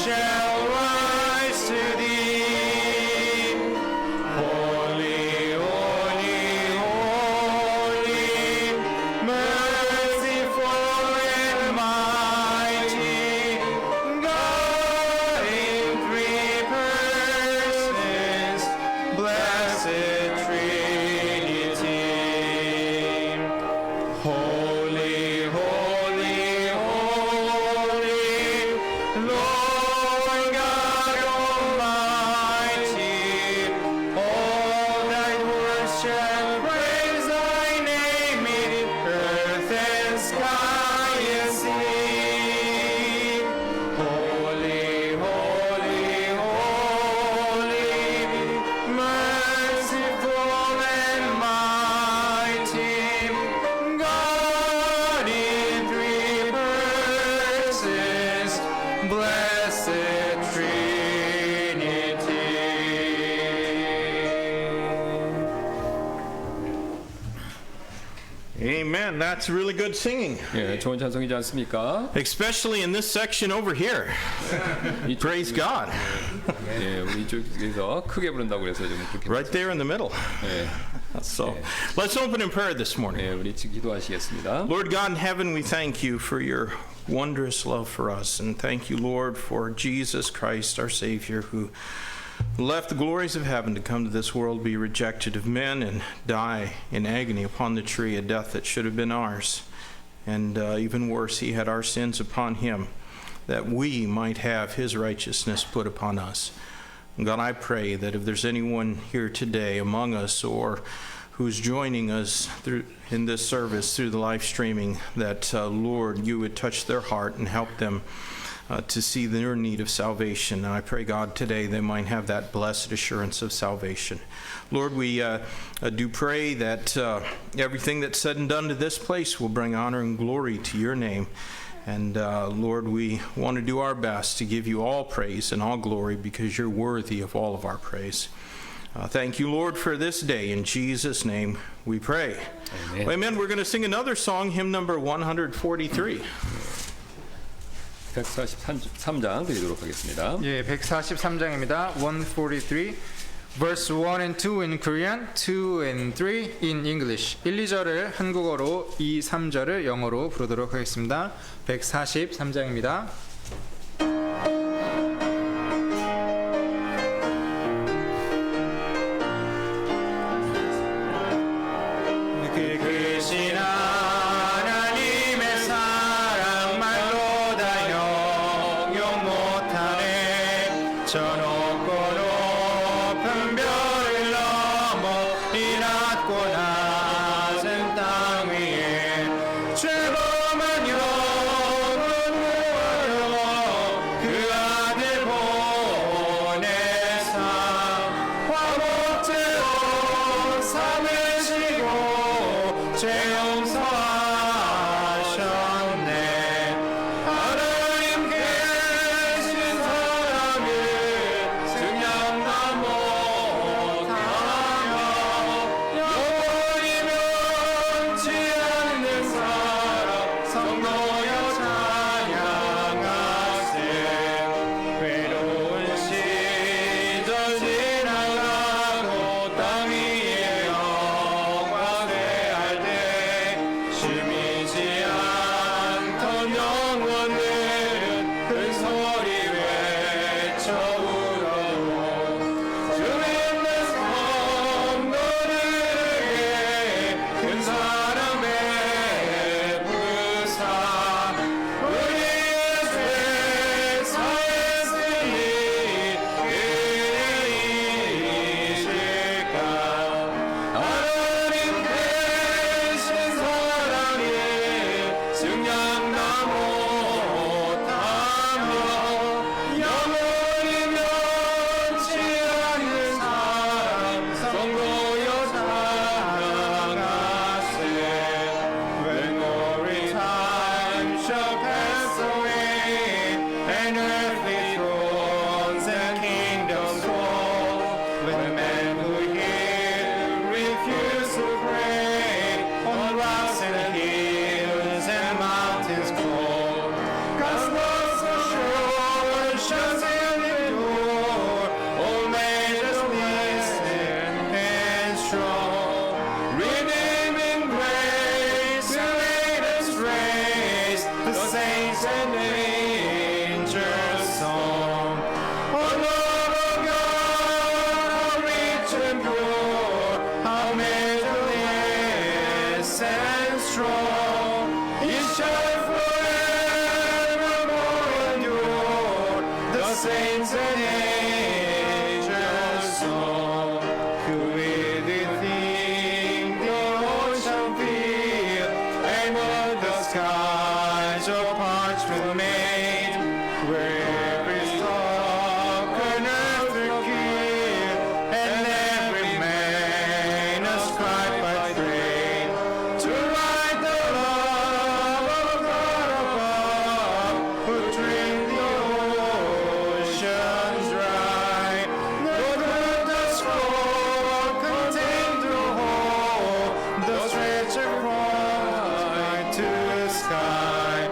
shall rise to thee. Holy, holy, holy, merciful and mighty, God in three persons, blessed Trinity. Holy, holy, holy, Lord God Almighty, all thy works shall praise thy name in earth and sky and sea. Holy, holy, holy, merciful and mighty, God in three persons, blessed Trinity. Amen. That's really good singing. 예, 좋은 찬송이지 않습니까? Especially in this section over here. Praise God. 예, 우리 이쪽에서 크게 부른다고 그래서 좀 그렇게 Right there in the middle. 예, So let's open in prayer this morning. 예, 우리 기도하시겠습니다. Lord God in heaven, we thank you for your wondrous love for us. And thank you, Lord, for Jesus Christ, our Savior, who left the glories of heaven to come to this world, be rejected of men, and die in agony upon the tree, a death that should have been ours. And even worse, he had our sins upon him, that we might have his righteousness put upon us. And God, I pray that if there's anyone here today among us or who's joining us through in this service through the live streaming, that, Lord, you would touch their heart and help them to see their need of salvation. And I pray, God, today they might have that blessed assurance of salvation. Lord, we do pray that everything that's said and done to this place will bring honor and glory to your name. And Lord, we want to do our best to give you all praise and all glory because you're worthy of all of our praise. Thank you, Lord, for this day. In Jesus' name we pray. Amen. Amen. We're going to sing another song, hymn number 143. 143장 드리도록 하겠습니다. 예, 143장입니다. 143. Verse 1 and 2 in Korean, 2 and 3 in English. 1, 2절을 한국어로, 2, 3절을 영어로 부르도록 하겠습니다. 143장입니다. 크신 하나님의 사랑 말로 다 형용 못하네. 저 높고 높은 별을 넘어 이 낮고 낮은 땅 위에 죄범한 영혼 모아요. 그 아들 보내사 화목제로 삼으시고 죄 용서하셨네. 하나님 계신 사람을 증량다 못하며 영원히 면치 않는 사람 성도여 찬양하세. 외로운 시절 지나가고 땅 위에 영광대할 때 심이지 않던 영혼들은 큰 소리 외쳐 울어도 주 있는 성도들에게 큰 사랑 베푸사 우리의 죄 사했으니 그이실까. 하나님 계신 사랑에 증량다 못하며 영원히 면치 않는 사람 성도여 찬양하세. When glory time shall pass away and earthly thrones and kingdoms fall, when men who hear refuse to pray on rocks and hills and mountains cold, saints and angels song. Oh Lord of God, how rich and pure, how measureless and strong, it shall forevermore endure. The saints and angels song. Who with it think the ocean fill, and what the skies of parchment made, where every stalk and every keel, and every man a scribe by trade, to write the love of God above, who trimmed the oceans dry. Lord, let the scroll contain the whole, the treasure cry to the sky.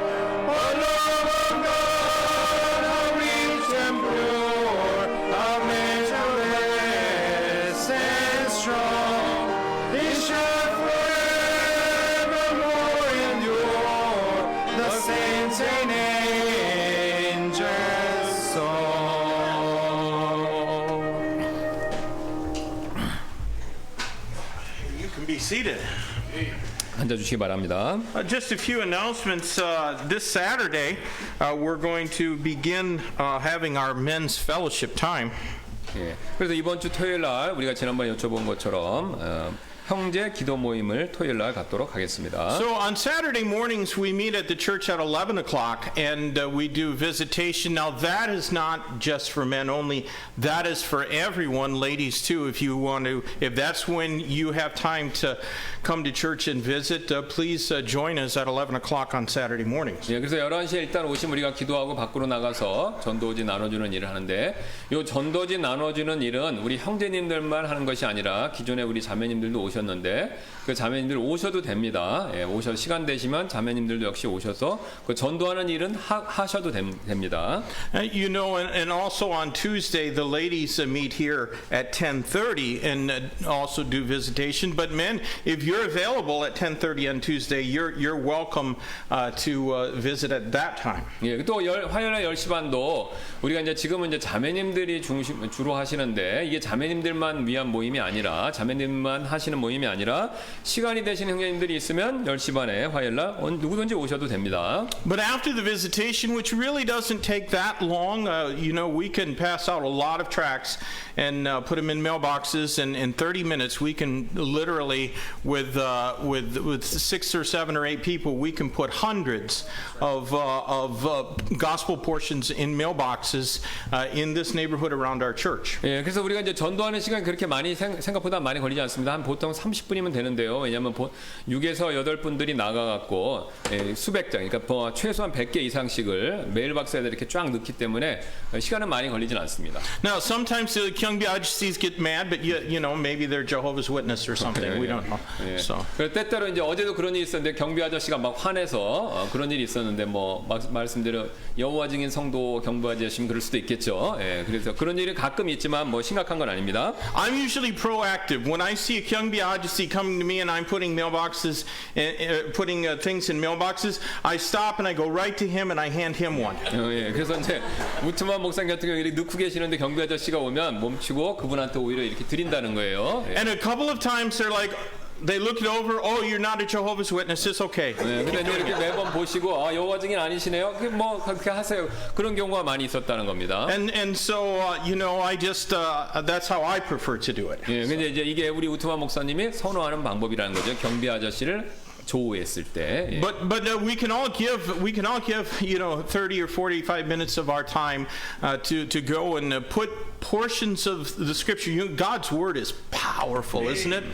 Oh Lord of God, how rich and pure, how measureless and strong, it shall forevermore endure. The saints and angels song. You can be seated. 앉아주시기 바랍니다. Just a few announcements. This Saturday, we're going to begin having our men's fellowship time. 예. 그래서 이번 주 토요일 날 우리가 지난번에 여쭤본 것처럼 형제 기도 모임을 토요일 날 갖도록 하겠습니다. So on Saturday mornings, we meet at the church at 11 o'clock and we do visitation. Now, that is not just for men only, that is for everyone, ladies too. If you want to, if that's when you have time to come to church and visit, please join us at 11 o'clock on Saturday mornings. 예, 그래서 11시에 일단 오시면 우리가 기도하고 밖으로 나가서 전도지 나눠주는 일을 하는데 이 전도지 나눠주는 일은 우리 형제님들만 하는 것이 아니라 기존에 우리 자매님들도 오셨는데 그 자매님들 오셔도 됩니다. 예, 오셔서 시간 되시면 자매님들도 역시 오셔서 그 전도하는 일은 하셔도 됩니다. You know, and also on Tuesday, the ladies meet here at 10:30 and also do visitation. But men, if you're available at 10:30 on Tuesday, you're welcome to visit at that time. 예, 또 화요일에 10시 반도 우리가 이제 지금은 이제 자매님들이 주로 하시는데 이게 자매님들만 위한 모임이 아니라 자매님만 하시는 모임이 아니라 시간이 되신 형제님들이 있으면 10시 반에 화요일 날 누구든지 오셔도 됩니다. But after the visitation, which really doesn't take that long, you know, we can pass out a lot of tracts and put them in mailboxes, and in 30 minutes we can literally, with 6 or 7 or 8 people, we can put hundreds of gospel portions in mailboxes in this neighborhood around our church. 예, 그래서 우리가 이제 전도하는 시간 그렇게 많이 생각보다 많이 걸리지 않습니다. 한 보통 30분이면 되는데요. 왜냐하면 6에서 8분들이 나가갖고 수백 장, 그러니까 최소한 100개 이상씩을 메일박스에다 이렇게 쫙 넣기 때문에 시간은 많이 걸리진 않습니다. Now, sometimes the Kyungbi agencies get mad, but you know, maybe they're Jehovah's Witness or something. We don't know. 예. So. 그래서 때때로 이제 어제도 그런 일이 있었는데 경비 아저씨가 막 화내서 그런 일이 있었는데 뭐 말씀대로 여호와 증인 성도 경비 아저씨면 그럴 수도 있겠죠. 예, 그래서 그런 일이 가끔 있지만 뭐 심각한 건 아닙니다. I'm usually proactive. When I see a Kyungbi agency coming to me and I'm putting mailboxes, putting things in mailboxes, I stop and I go right to him and I hand him one. 예, 그래서 이제 우트만 목사님 같은 경우 이렇게 넣고 계시는데 경비 아저씨가 오면 멈추고 그분한테 오히려 이렇게 드린다는 거예요. 예. And a couple of times they're like, they look it over. Oh, you're not a Jehovah's Witness. It's okay. 네, 근데 이제 이렇게 매번 보시고 아 여호와 증인 아니시네요. 뭐 그렇게 하세요. 그런 경우가 많이 있었다는 겁니다. And so you know, I just that's how I prefer to do it. 예, 근데 이제 이게 우리 우트만 목사님이 선호하는 방법이라는 거죠. 경비 아저씨를 조우했을 때. 예. But we can all give you know 30 or 45 minutes of our time to go and put portions of the scripture. God's word is powerful, isn't it?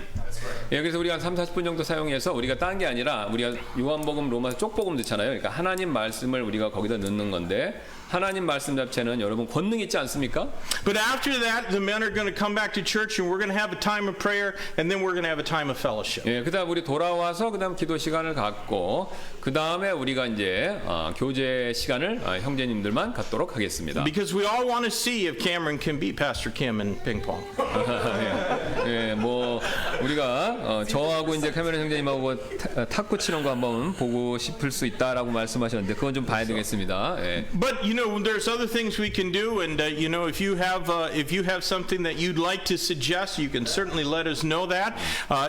예, 그래서 우리가 한 30-40분 정도 사용해서 우리가 딴 게 아니라 우리가 요한복음 로마서 쪽복음 넣잖아요. 그러니까 하나님 말씀을 우리가 거기다 넣는 건데 하나님 말씀 자체는 여러분 권능 있지 않습니까? But after that, the men are going to come back to church and we're going to have a time of prayer and then we're going to have a time of fellowship. 예, 그다음 우리 돌아와서 그다음 기도 시간을 갖고 그다음에 우리가 이제 교제 시간을 형제님들만 갖도록 하겠습니다. Because we all want to see if Cameron can beat Pastor Kim in ping pong. 예, 뭐 우리가 저하고 이제 카메라 형제님하고 탁구 치는 거 한번 보고 싶을 수 있다라고 말씀하셨는데 그건 좀 봐야 되겠습니다. 예. But you know, there's other things we can do, and you know, if you have something that you'd like to suggest, you can certainly let us know that.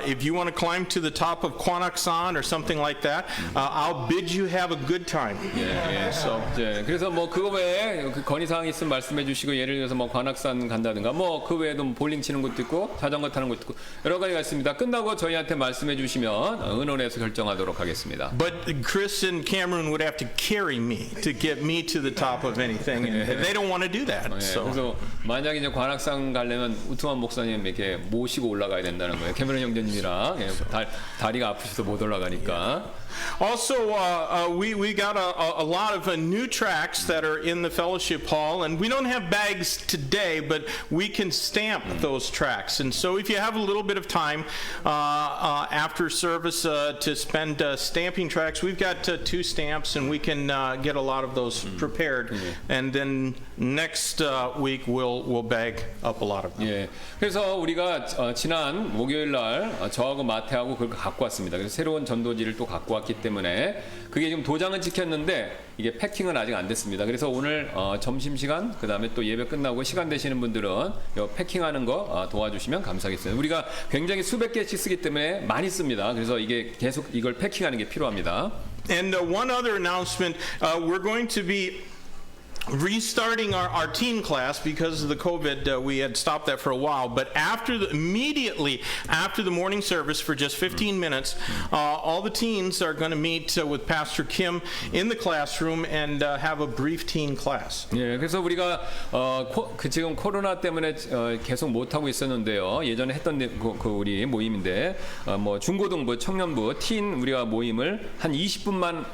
If you want to climb to the top of Kwanaksan or something like that, I'll bid you have a good time. 예. So. 예. 그래서 뭐 그거 외에 그 건의 사항이 있으면 말씀해 주시고 예를 들어서 뭐 관악산 간다든가 뭐 그 외에도 뭐 볼링 치는 것도 있고 자전거 타는 것도 있고 여러 가지가 있습니다. 끝나고 저희한테 말씀해 주시면 의논해서 결정하도록 하겠습니다. But Chris and Cameron would have to carry me to get me to the top of anything, and they don't want to do that. 예. So. 그래서 만약 이제 관악산 가려면 우퉁한 목사님 이렇게 모시고 올라가야 된다는 거예요. 캐머런 형제님이랑 예. 다리가 아프셔서 못 올라가니까. Also, we got a lot of new tracts that are in the fellowship hall, and we don't have bags today, but we can stamp those tracts. And so, if you have a little bit of time after service to spend stamping tracts, we've got 2 stamps, and we can get a lot of those prepared. And then next week we'll bag up a lot of them. 예. 그래서 우리가 지난 목요일 날 저하고 마태하고 그걸 갖고 왔습니다. 그래서 새로운 전도지를 또 갖고 왔기 때문에 그게 지금 도장은 찍혔는데 이게 패킹은 아직 안 됐습니다. 그래서 오늘 점심 시간 그다음에 또 예배 끝나고 시간 되시는 분들은 요 패킹하는 거 도와주시면 감사하겠습니다. 우리가 굉장히 수백 개씩 쓰기 때문에 많이 씁니다. 그래서 이게 계속 이걸 패킹하는 게 필요합니다. And one other announcement, we're going to be restarting our teen class because of the COVID. We had stopped that for a while, but immediately after the morning service for just 15 minutes, all the teens are going to meet with Pastor Kim in the classroom and have a brief teen class. 예, 그래서 우리가 지금 코로나 때문에 계속 못 하고 있었는데요. 예전에 했던 그 우리 모임인데 뭐 중고등부, 청년부, 틴 우리가 모임을 한 20분만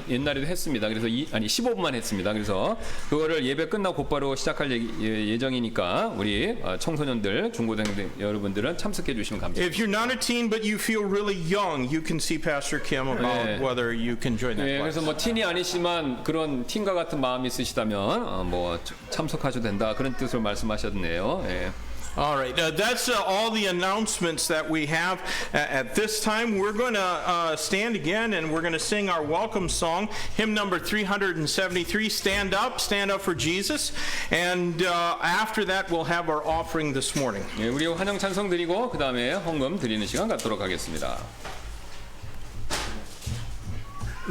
옛날에도 했습니다. 그래서 15분만 했습니다. 그래서 그거를 예배 끝나고 곧바로 시작할 예정이니까 우리 청소년들, 중고등학생 여러분들은 참석해 주시면 감사합니다. If you're not a teen but you feel really young, you can see Pastor Kim about whether you can join that 예, class. 그래서 뭐 틴이 아니지만 그런 틴과 같은 마음이 있으시다면 뭐 참석하셔도 된다 그런 뜻으로 말씀하셨네요. 예. All right, that's all the announcements that we have at this time. We're going to stand again and we're going to sing our welcome song, hymn number 373, Stand Up for Jesus. And after that, we'll have our offering this morning. 예, 우리 환영 찬송 드리고 그 다음에 헌금 드리는 시간 갖도록 하겠습니다.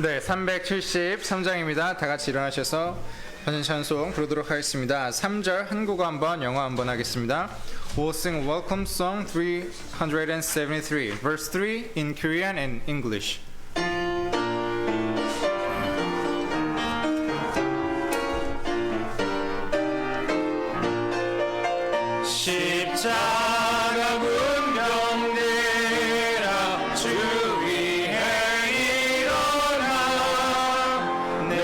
네, 373장입니다. 다 같이 일어나셔서 헌신 찬송 부르도록 하겠습니다. 3절 한국어 한번, 영어 한번 하겠습니다. We'll sing Welcome Song 373, verse 3 in Korean and English. 십자가 군병들아 주 위에 일어나 내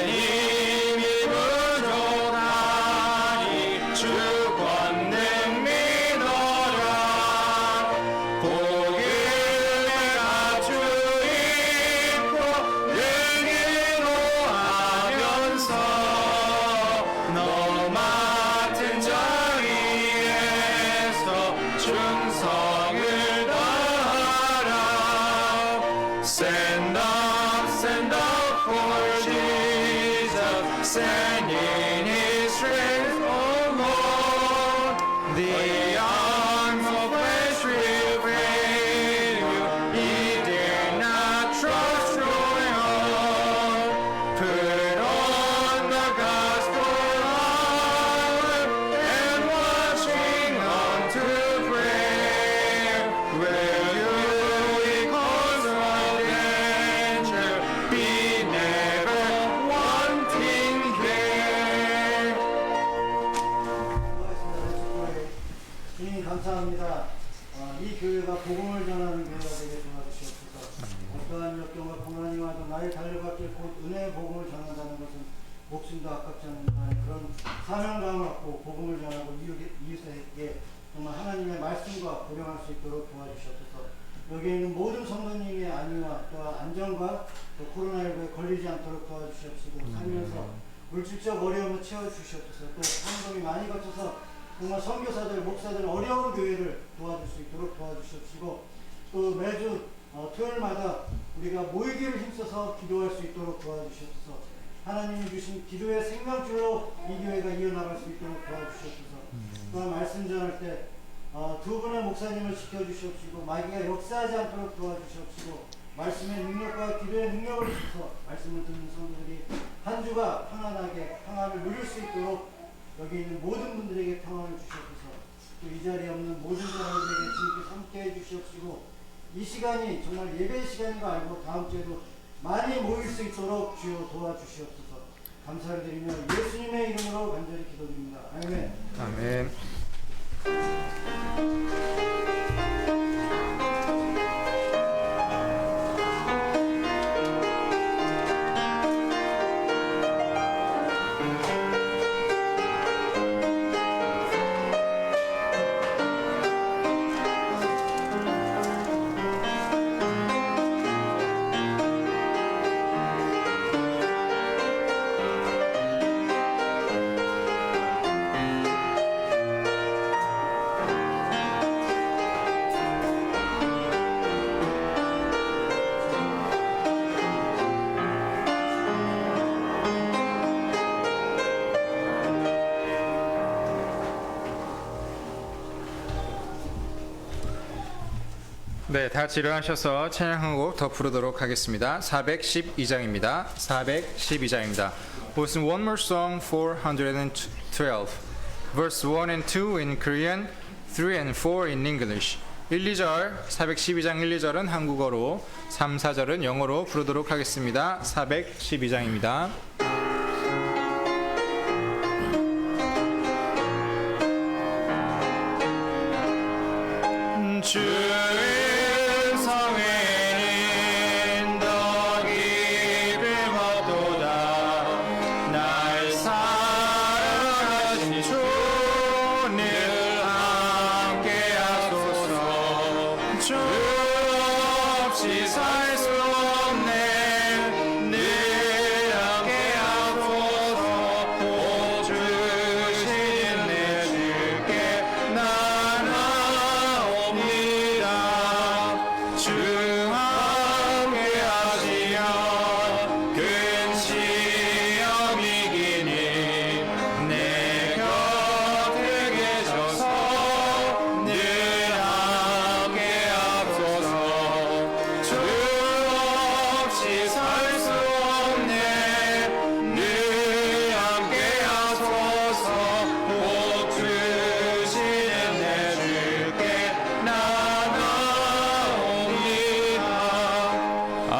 힘이 부족하니 주 권능 믿어라 복음의 가주 입고 능히 노하면서 너 맡은 자리 충성을 다하라. Stand up for Jesus, stand in His strength, oh Lord. The arms of flesh will fail you, He dare not trust your own. Put on the gospel armor and watching unto prayer. Will you because of danger be never wanting care? 주님 감사합니다. 이 교회가 복음을 전하는 교회가 되게 도와주시옵소서. 어떠한 역경과 고난이 와도 나의 달려갈 길 곧 은혜의 복음을 전한다는 것은 목숨도 아깝지 않는 그런 사명감을 갖고 복음을 전하고 이웃에게 정말 하나님의 말씀과 복용할 수 있도록 도와주시옵소서. 여기 있는 모든 성도님의 안위와 또 안전과 또 코로나19에 걸리지 않도록 도와주시옵시고 살면서 물질적 어려움을 채워주시옵소서. 또 상금이 많이 거쳐서 정말 선교사들, 목사들 어려운 교회를 도와줄 수 있도록 도와주시옵시고 또 매주 토요일마다 우리가 모이기를 힘써서 기도할 수 있도록 도와주시옵소서. 하나님이 주신 기도의 생명줄로 이 교회가 이어나갈 수 있도록 도와주시옵소서. 또한 말씀 전할 때 두 분의 목사님을 지켜주시옵시고 마귀가 역사하지 않도록 도와주시옵시고 말씀의 능력과 기도의 능력을 주셔서 말씀을 듣는 성도들이 한 주가 평안하게 평안을 누릴 수 있도록 여기 있는 모든 분들에게 평안을 주시옵소서. 또 이 자리에 없는 모든 사람들에게 주님께서 함께해 주시옵시고 이 시간이 정말 예배의 시간인 거 알고 다음 주에도 많이 모일 수 있도록 주여 도와주시옵소서. 감사를 드리며 예수님의 이름으로 간절히 기도드립니다. 아멘. 아멘. 네, 다 같이 일어나셔서 찬양 한 곡 더 부르도록 하겠습니다. 412장입니다. 412장입니다. Listen one more song 412. Verse 1 and 2 in Korean, 3 and 4 in English. 1, 2절, 412장 1, 2절은 한국어로, 3, 4절은 영어로 부르도록 하겠습니다. 412장입니다. 주의 성회는 더 깊이 걷도다. 날 사랑하신 주 늘 함께하소서. 주 없이 살 수 없네. 늘 함께하소서. 오 주시는 내 주께 나아옵니다. 주 함께하시어 큰 시험이기니 내 곁에 계셔서 늘 함께하소서. 주 없이 살 수 없네. 늘 함께하소서. 복 주시는 내 주께 나아옵니다. I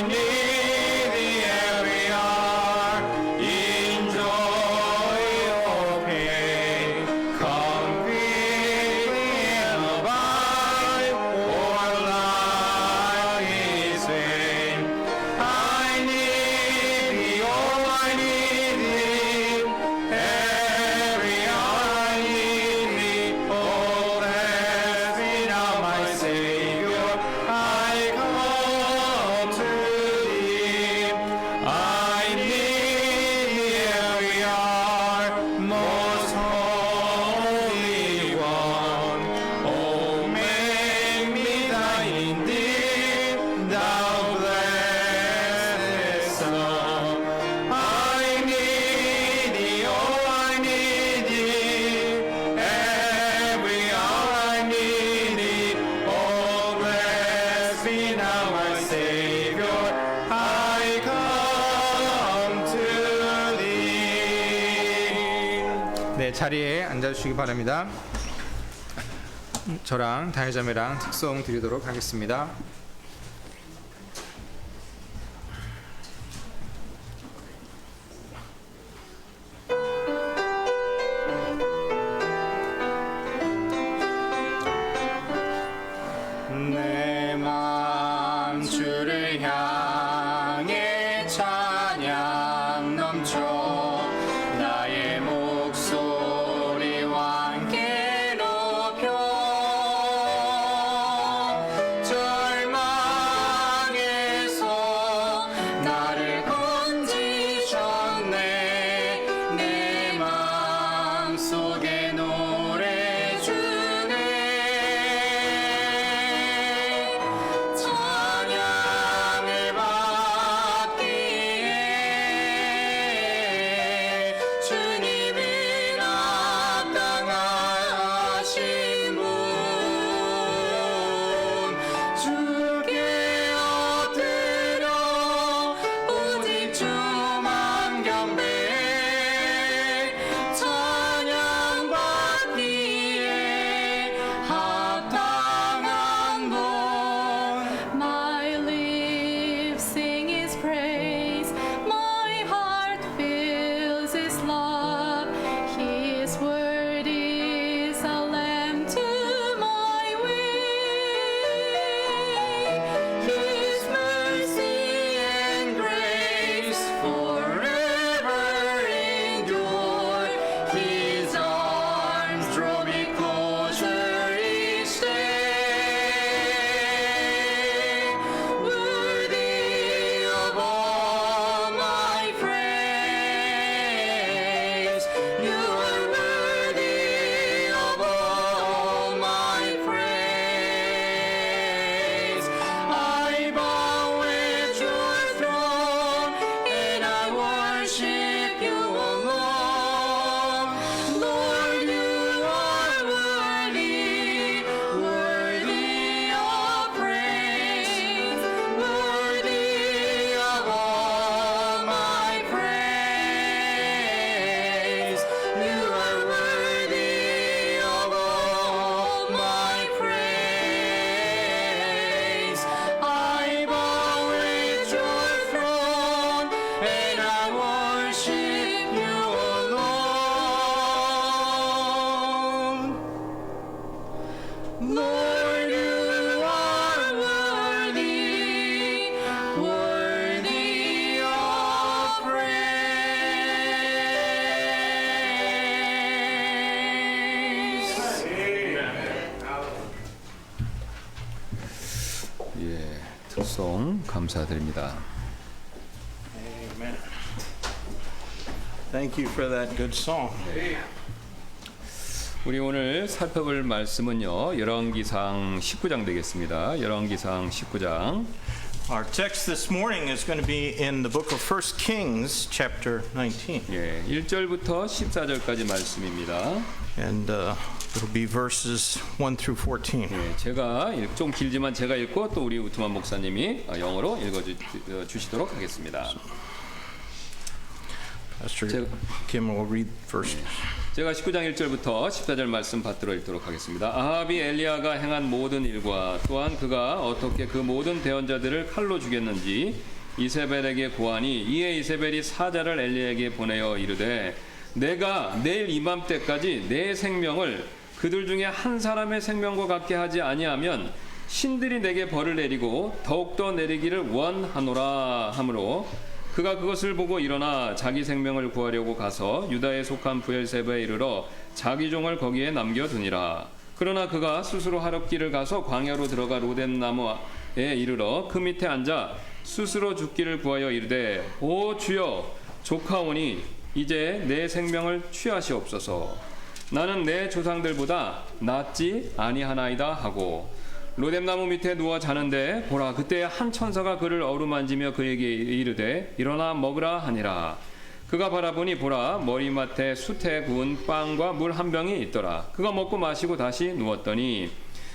need thee every hour in joy or pain. Come quickly and abide, or life is vain. I need thee, oh I need thee, every hour I need thee. Oh bless me now my Savior, I come to thee. I need thee every hour, most holy one. Oh make me thine indeed, thou blessed Son. I need thee, oh I need thee, every hour I need thee. Oh bless me now my Savior, I come to thee. 네, 자리에 앉아주시기 바랍니다. 저랑 다혜자매랑 특송 드리도록 하겠습니다. 내 맘 주를 향해 찬양 넘쳐 나의 목소리와 함께 높여 절망에서 나를 건지셨네. 내 맘 속에 놓 and I worship you alone. Lord, you are worthy, worthy of praise. 예, 특송 감사드립니다. Amen. Thank you for that good song. 우리 오늘 살펴볼 말씀은요. 열왕기상 19장 되겠습니다. 열왕기상 19장. Our text this morning is going to be in the book of 1 Kings, chapter 19. 예, 1절부터 14절까지 말씀입니다. And it'll be verses 1 through 14. 예, 제가 좀 길지만 제가 읽고 또 우리 우트만 목사님이 영어로 읽어 주시도록 하겠습니다. Pastor Kim will read first. 제가 19장 1절부터 14절 말씀 받들어 읽도록 하겠습니다. 아합이 엘리야가 행한 모든 일과 또한 그가 어떻게 그 모든 대언자들을 칼로 죽였는지 이세벨에게 고하니 이에 이세벨이 사자를 엘리야에게 보내어 이르되 내가 내일 이맘때까지 내 생명을 그들 중에 한 사람의 생명과 같게 하지 아니하면 신들이 내게 벌을 내리고 더욱더 내리기를 원하노라 하므로 그가 그것을 보고 일어나 자기 생명을 구하려고 가서 유다에 속한 브엘세바에 이르러 자기 종을 거기에 남겨두니라. 그러나 그가 스스로 하렵기를 가서 광야로 들어가 로뎀나무에 이르러 그 밑에 앉아 스스로 죽기를 구하여 이르되 오 주여 조카오니 이제 내 생명을 취하시옵소서. 나는 내 조상들보다 낫지 아니하나이다 하고 로뎀나무 밑에 누워 자는데 보라 그때 한 천사가 그를 어루만지며 그에게 이르되 일어나 먹으라 하니라. 그가 바라보니 보라 머리맡에 숯에 구운 빵과 물 한 병이 있더라. 그가 먹고 마시고 다시 누웠더니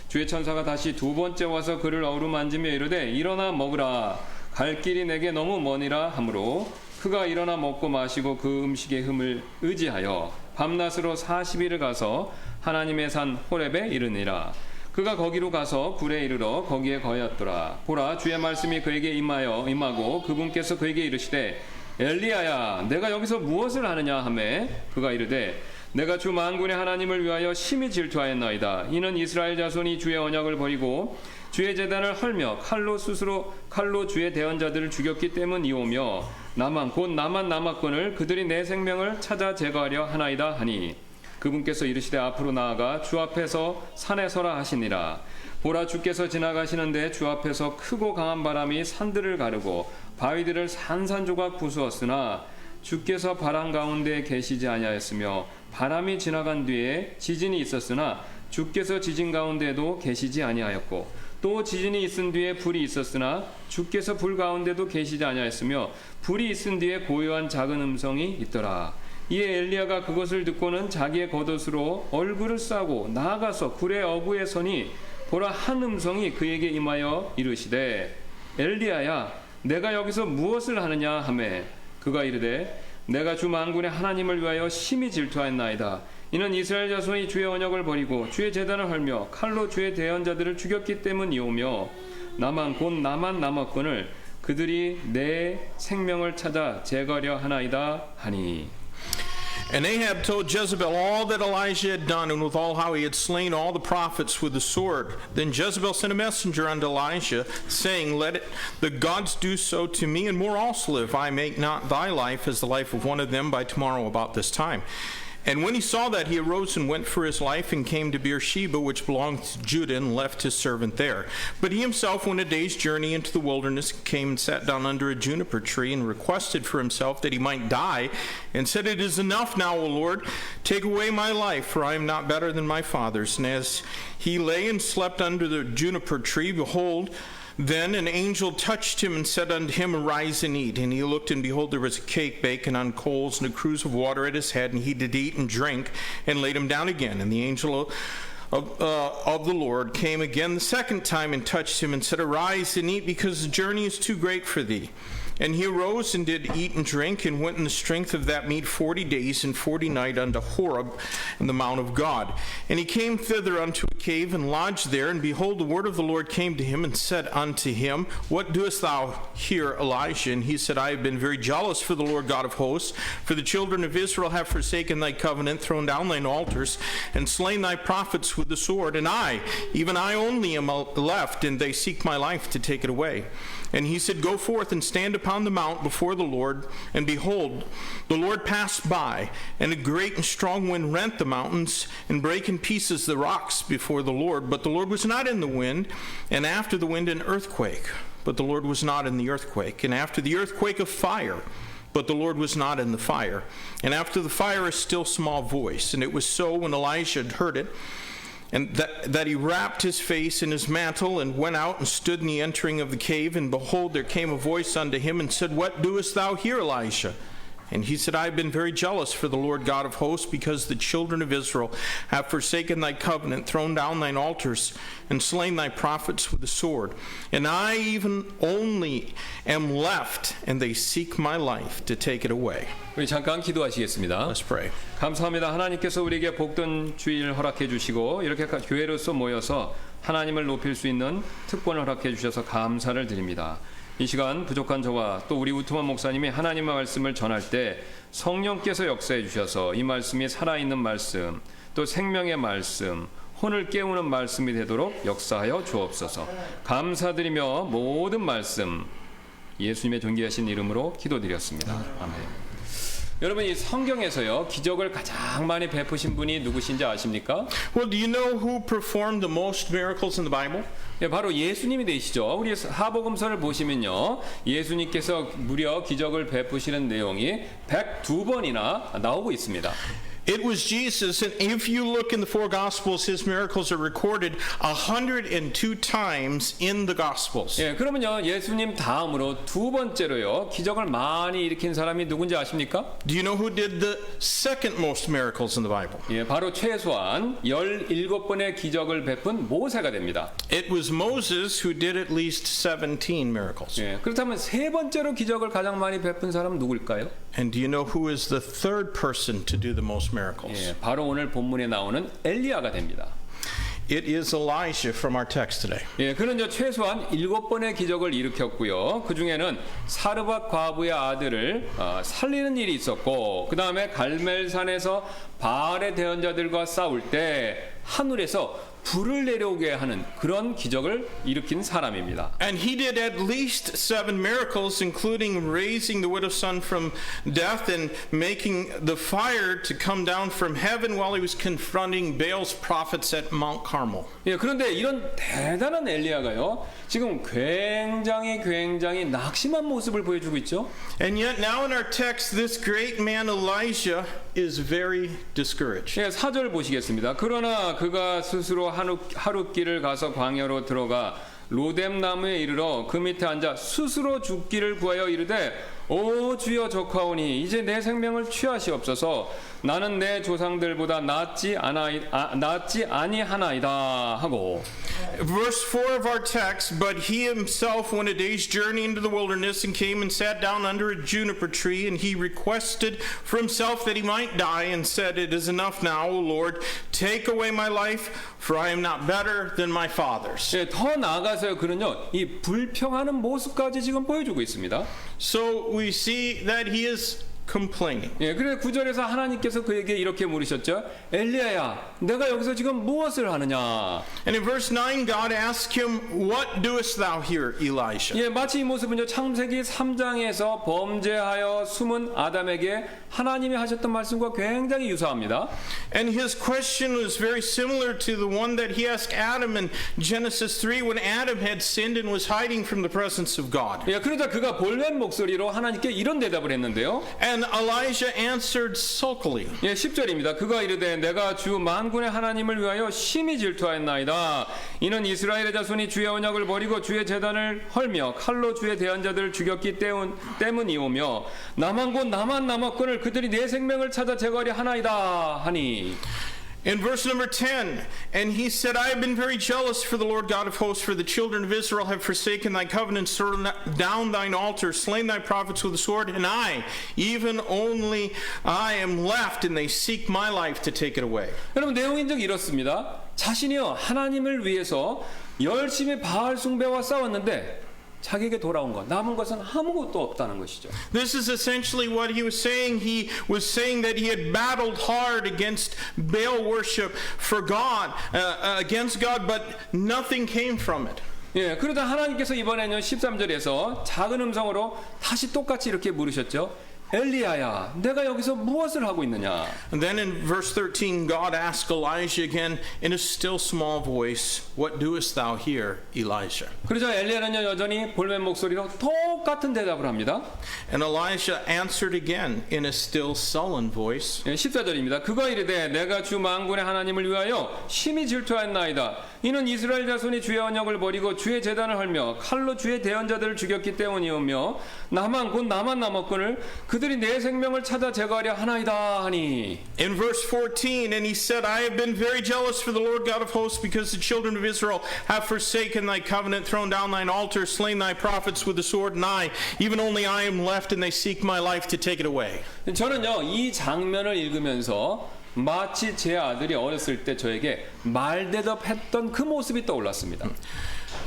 주의 천사가 다시 두 번째 와서 그를 어루만지며 이르되 일어나 먹으라. 갈 길이 내게 너무 머니라 하므로 그가 일어나 먹고 마시고 그 음식의 흠을 의지하여 밤낮으로 40일을 가서 하나님의 산 호렙에 이르니라. 그가 거기로 가서 굴에 이르러 거기에 거였더라. 보라 주의 말씀이 그에게 임하고 그분께서 그에게 이르시되 엘리야야 내가 여기서 무엇을 하느냐 하매 그가 이르되 내가 주 만군의 하나님을 위하여 심히 질투하였나이다. 이는 이스라엘 자손이 주의 언약을 버리고 주의 제단을 헐며 칼로 주의 대언자들을 죽였기 때문이오며 나만 곧 나만 남았거늘 그들이 내 생명을 찾아 제거하려 하나이다 하니 그분께서 이르시되 앞으로 나아가 주 앞에서 산에 서라 하시니라. 보라 주께서 지나가시는데 주 앞에서 크고 강한 바람이 산들을 가르고 바위들을 산산조각 부수었으나 주께서 바람 가운데 계시지 아니하였으며 바람이 지나간 뒤에 지진이 있었으나 주께서 지진 가운데도 계시지 아니하였고 또 지진이 있은 뒤에 불이 있었으나 주께서 불 가운데도 계시지 아니하였으며 불이 있은 뒤에 고요한 작은 음성이 있더라. 이에 엘리야가 그것을 듣고는 자기의 겉옷으로 얼굴을 싸고 나아가서 굴의 어부에 서니 보라 한 음성이 그에게 임하여 이르시되 엘리야야 내가 여기서 무엇을 하느냐 하매 그가 이르되 내가 주 만군의 하나님을 위하여 심히 질투하였나이다. 이는 이스라엘 자손이 주의 언약을 버리고 주의 제단을 헐며 칼로 주의 대언자들을 죽였기 때문이오며 나만 곧 나만 남았거늘 그들이 내 생명을 찾아 제거하려 하나이다 하니. And Ahab told Jezebel all that Elijah had done, and withal how he had slain all the prophets with the sword. Then Jezebel sent a messenger unto Elijah, saying, Let the gods do so to me, and more also, if I make not thy life as the life of one of them by tomorrow about this time. And when he saw that, he arose and went for his life, and came to Beersheba, which belonged to Judah, and left his servant there. But he himself went a day's journey into the wilderness, came and sat down under a juniper tree, and requested for himself that he might die, and said, It is enough now, O Lord, take away my life, for I am not better than my fathers. And as he lay and slept under the juniper tree, behold, then an angel touched him and said unto him, Arise and eat. And he looked, and behold, there was a cake baken on coals, and a cruse of water at his head. And he did eat and drink, and laid him down again. And the angel of the Lord came again the second time, and touched him, and said, Arise and eat, because the journey is too great for thee. And he arose and did eat and drink, and went in the strength of that meat 40 days and 40 nights unto Horeb in the mount of God. And he came thither unto a cave, and lodged there. And behold, the word of the Lord came to him, and said unto him, What doest thou here, Elijah? And he said, I have been very jealous for the Lord God of hosts, for the children of Israel have forsaken thy covenant, thrown down thine altars, and slain thy prophets with the sword. And I, even I only am left, and they seek my life to take it away. And he said, Go forth and stand upon the mount before the Lord. And behold, the Lord passed by, and a great and strong wind rent the mountains, and brake in pieces the rocks before the Lord. But the Lord was not in the wind, and after the wind an earthquake. But the Lord was not in the earthquake. And after the earthquake a fire. But the Lord was not in the fire. And after the fire a still small voice. And it was so, when Elijah had heard it, and that he wrapped his face in his mantle, and went out and stood in the entering of the cave. And behold, there came a voice unto him, and said, What doest thou here, Elijah? And he said, I have been very jealous for the Lord God of hosts, because the children of Israel have forsaken thy covenant, thrown down thine altars, and slain thy prophets with the sword. And I even only am left, and they seek my life to take it away. 우리 잠깐 기도하시겠습니다. Let's pray. 감사합니다. 하나님께서 우리에게 복된 주일 허락해 주시고 이렇게 교회로서 모여서 하나님을 높일 수 있는 특권을 허락해 주셔서 감사를 드립니다. 이 시간 부족한 저와 또 우리 우트만 목사님이 하나님의 말씀을 전할 때 성령께서 역사해 주셔서 이 말씀이 살아있는 말씀, 또 생명의 말씀, 혼을 깨우는 말씀이 되도록 역사하여 주옵소서. 감사드리며 모든 말씀 예수님의 존귀하신 이름으로 기도드렸습니다. 아멘. 여러분, 이 성경에서요 기적을 가장 많이 베푸신 분이 누구신지 아십니까? Well, do you know who performed the most miracles in the Bible? 예, 바로 예수님이 되시죠. 우리 사복음서를 보시면요 예수님께서 무려 기적을 베푸시는 내용이 102번이나 나오고 있습니다. It was Jesus, and if you look in the four Gospels, his miracles are recorded 102 times in the Gospels. 예, 그러면요 예수님 다음으로 두 번째로요 기적을 많이 일으킨 사람이 누군지 아십니까? Do you know who did the second most miracles in the Bible? 예, 바로 최소한 17번의 기적을 베푼 모세가 됩니다. It was Moses who did at least 17 miracles. 예, 그렇다면 세 번째로 기적을 가장 많이 베푼 사람은 누구일까요? And do you know who is the third person to do the most miracles? 예, 바로 오늘 본문에 나오는 엘리야가 됩니다. It is Elijah from our text today. 예, 그는 최소한 7번의 기적을 일으켰고요. 그 중에는 사르밧 과부의 아들을 살리는 일이 있었고, 그 다음에 갈멜산에서 바알의 대언자들과 싸울 때 하늘에서 불을 내려오게 하는 그런 기적을 일으킨 사람입니다. And he did at least 7 miracles, including raising the widow's son from death and making the fire to come down from heaven while he was confronting Baal's prophets at Mount Carmel. 예, 그런데 이런 대단한 엘리야가요, 지금 굉장히 낙심한 모습을 보여주고 있죠. And yet now in our text, this great man Elijah is very discouraged. 예, 4절 보시겠습니다. 그러나 그가 스스로 하룻길을 가서 광야로 들어가 로뎀 나무에 이르러 그 밑에 앉아 스스로 죽기를 구하여 이르되 오 주여 족하오니 이제 내 생명을 취하시옵소서. 나는 내 조상들보다 낫지 아니하나이다 하고. Verse 4 of our text, but he himself went a day's journey into the wilderness and came and sat down under a juniper tree, and he requested for himself that he might die and said, It is enough now, O Lord, take away my life, for I am not better than my fathers. 예, 더 나아가서요 그는요 이 불평하는 모습까지 지금 보여주고 있습니다. So we see that he is complaining. 예, 그래서 9절에서 하나님께서 그에게 이렇게 물으셨죠. 엘리야야, 내가 여기서 지금 무엇을 하느냐? And in verse 9, God asked him, What doest thou here, Elijah? 예, 마치 이 모습은요 창세기 3장에서 범죄하여 숨은 아담에게 하나님이 하셨던 말씀과 굉장히 유사합니다. And his question was very similar to the one that he asked Adam in Genesis 3 when Adam had sinned and was hiding from the presence of God. 예, 그러자 그가 볼멘 목소리로 하나님께 이런 대답을 했는데요. And Elijah answered sulkily. 예, 10절입니다. 그가 이르되 내가 주 만군의 하나님을 위하여 심히 질투하였나이다. 이는 이스라엘의 자손이 주의 언약을 버리고 주의 제단을 헐며 칼로 주의 대언자들을 죽였기 때문이오며 나만 곧 나만 남았거늘 그들이 내 생명을 찾아 제거하려 하나이다 하니. In verse number 10, and he said, I have been very jealous for the Lord God of hosts, for the children of Israel have forsaken thy covenant, torn down thine altar, slain thy prophets with the sword, and I, even only I am left, and they seek my life to take it away. 여러분 내용인 즉 이렇습니다. 자신이요 하나님을 위해서 열심히 바알 숭배와 싸웠는데 자기에게 돌아온 것, 남은 것은 아무것도 없다는 것이죠. This is essentially what he was saying. He was saying that he had battled hard against Baal worship for God, against God, but nothing came from it. 예, 그러다 하나님께서 이번에는 13절에서 작은 음성으로 다시 똑같이 이렇게 물으셨죠. 엘리야야, 내가 여기서 무엇을 하고 있느냐? And then in verse 13, God asked Elijah again in a still small voice, What doest thou here, Elijah? 그러자 엘리야는요 여전히 볼멘 목소리로 똑같은 대답을 합니다. And Elijah answered again in a still sullen voice. 예, 14절입니다. 그가 이르되 내가 주 만군의 하나님을 위하여 심히 질투하였나이다. 이는 이스라엘 자손이 주의 언약을 버리고 주의 제단을 헐며 칼로 주의 대언자들을 죽였기 때문이오며 나만 곧 나만 남았거늘 그들이 내 생명을 찾아 제거하려 하나이다 하니. In verse 14, and he said, I have been very jealous for the Lord God of hosts, because the children of Israel have forsaken thy covenant, thrown down thine altar, slain thy prophets with the sword, and I, even only I am left, and they seek my life to take it away. 저는요 이 장면을 읽으면서 마치 제 아들이 어렸을 때 저에게 말대답했던 그 모습이 떠올랐습니다.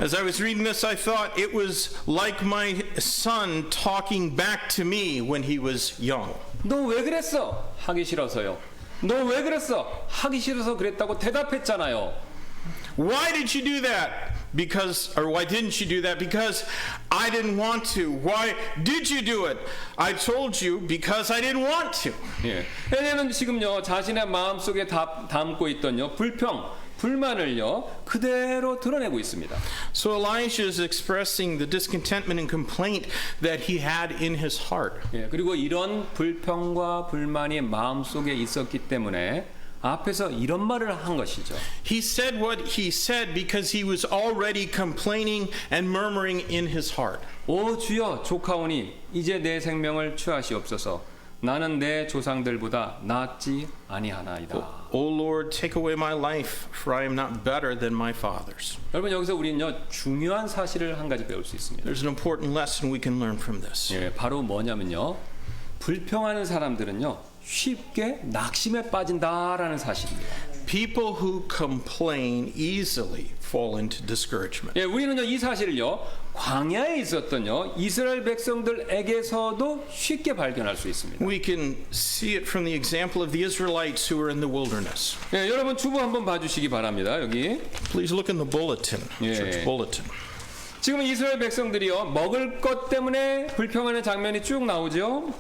As I was reading this, I thought it was like my son talking back to me when he was young. 너 왜 그랬어? 하기 싫어서요. 너 왜 그랬어? 하기 싫어서 그랬다고 대답했잖아요. Why did you do that? Why didn't you do that? Because I didn't want to. Why did you do it? I told you because I didn't want to. 예. 엘리야는 지금요 자신의 마음속에 담고 있던요 불만을요 그대로 드러내고 있습니다. So Elijah is expressing the discontentment and complaint that he had in his heart. 예. 그리고 이런 불평과 불만이 마음속에 있었기 때문에 앞에서 이런 말을 한 것이죠. He said what he said because he was already complaining and murmuring in his heart. 오 주여 족하오니 이제 내 생명을 취하시옵소서. 나는 내 조상들보다 낫지 아니하나이다. O Lord, take away my life, for I am not better than my fathers. 여러분 여기서 우리는요 중요한 사실을 한 가지 배울 수 있습니다. There's an important lesson we can learn from this. 예, 바로 뭐냐면요 불평하는 사람들은요 쉽게 낙심에 빠진다라는 사실입니다. People who complain easily fall into discouragement. 예, 우리는요 이 사실을요 광야에 있었던요 이스라엘 백성들에게서도 쉽게 발견할 수 있습니다. We can see it from the example of the Israelites who were in the wilderness. 예, 여러분 주보 한번 봐주시기 바랍니다. 여기 Please look in the bulletin, Yeah. church bulletin. 지금 이스라엘 백성들이요 먹을 것 때문에 불평하는 장면이 쭉 나오죠.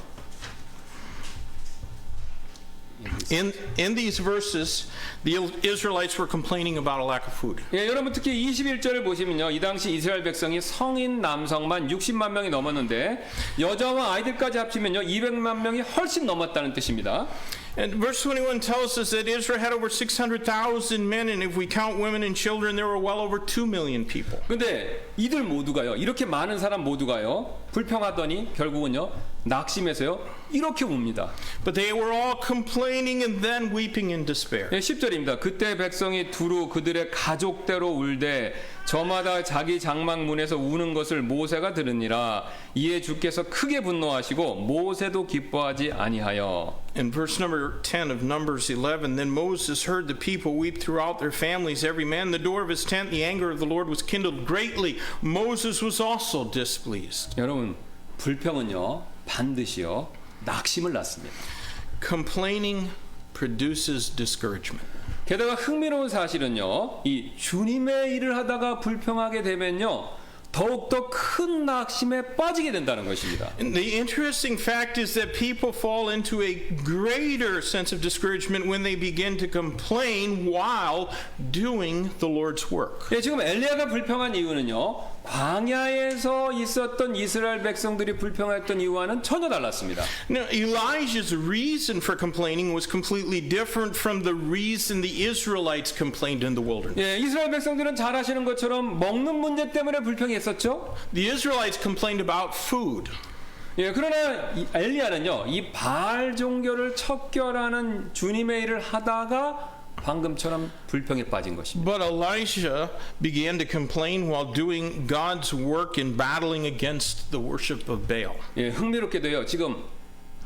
In these verses, the Israelites were complaining about a lack of food. 예, 여러분 특히 21절을 보시면요. 이 당시 이스라엘 백성이 성인 남성만 60만 명이 넘었는데 여자와 아이들까지 합치면요. 200만 명이 훨씬 넘었다는 뜻입니다. And verse 21 tells us that Israel had over 600,000 men, and if we count women and children, there were well over 2 million people. 근데 이들 모두가요. 이렇게 많은 사람 모두가요. 불평하더니 결국은요. 낙심해서요. 이렇게 웁니다. But they were all complaining and then weeping in despair. 예, 10절입니다. 그때 백성이 두루 그들의 가족대로 울되 저마다 자기 장막문에서 우는 것을 모세가 들으니라. 이에 주께서 크게 분노하시고 모세도 기뻐하지 아니하여. In verse number 10 of Numbers 11, then Moses heard the people weep throughout their families, every man in the door of his tent. The anger of the Lord was kindled greatly. Moses was also displeased. 여러분, 불평은요. 반드시요. 낙심을 낳습니다. Complaining produces discouragement. 게다가 흥미로운 사실은요. 이 주님의 일을 하다가 불평하게 되면요. 더욱더 큰 낙심에 빠지게 된다는 것입니다. And the interesting fact is that people fall into a greater sense of discouragement when they begin to complain while doing the Lord's work. 예, 지금 엘리야가 불평한 이유는요. 광야에서 있었던 이스라엘 백성들이 불평했던 이유와는 전혀 달랐습니다. Now, Elijah's reason for complaining was completely different from the reason the Israelites complained in the wilderness. 예, 이스라엘 백성들은 잘 아시는 것처럼 먹는 문제 때문에 불평했었죠. The Israelites complained about food. 예, 그러나 엘리야는요, 이 바알 종교를 척결하는 주님의 일을 하다가 방금처럼 불평에 빠진 것입니다. But Elijah began to complain while doing God's work in battling against the worship of Baal. 예, 흥미롭게도요. 지금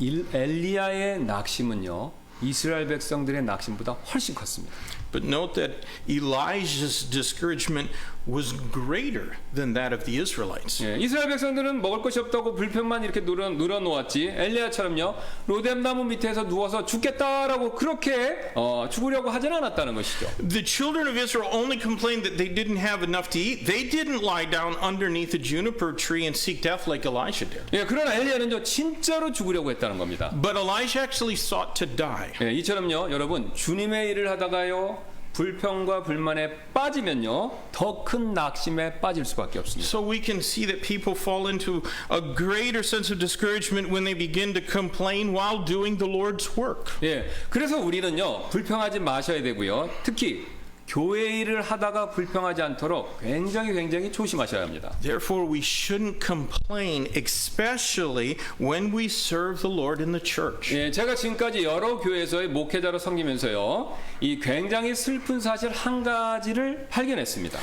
엘리야의 낙심은요. 이스라엘 백성들의 낙심보다 훨씬 컸습니다. But note that Elijah's discouragement was greater than that of the Israelites. 예, 이스라엘 백성들은 먹을 것이 없다고 불평만 이렇게 눌어놓았지 엘리야처럼요 로뎀 나무 밑에서 누워서 죽겠다라고 그렇게 죽으려고 하진 않았다는 것이죠. The children of Israel only complained that they didn't have enough to eat. They didn't lie down underneath a juniper tree and seek death like Elijah did. 예, 그러나 엘리야는요 진짜로 죽으려고 했다는 겁니다. But Elijah actually sought to die. 예, 이처럼요 여러분 주님의 일을 하다가요 불평과 불만에 빠지면요 더 큰 낙심에 빠질 수밖에 없습니다. So we can see that people fall into a greater sense of discouragement when they begin to complain while doing the Lord's work. 예, 그래서 우리는요 불평하지 마셔야 되고요. 특히 교회 일을 하다가 불평하지 않도록 굉장히 조심하셔야 합니다. Therefore, we shouldn't complain, especially when we serve the Lord in the church. 예, 제가 지금까지 여러 교회에서의 목회자로 섬기면서요, 이 굉장히 슬픈 사실 한 가지를 발견했습니다.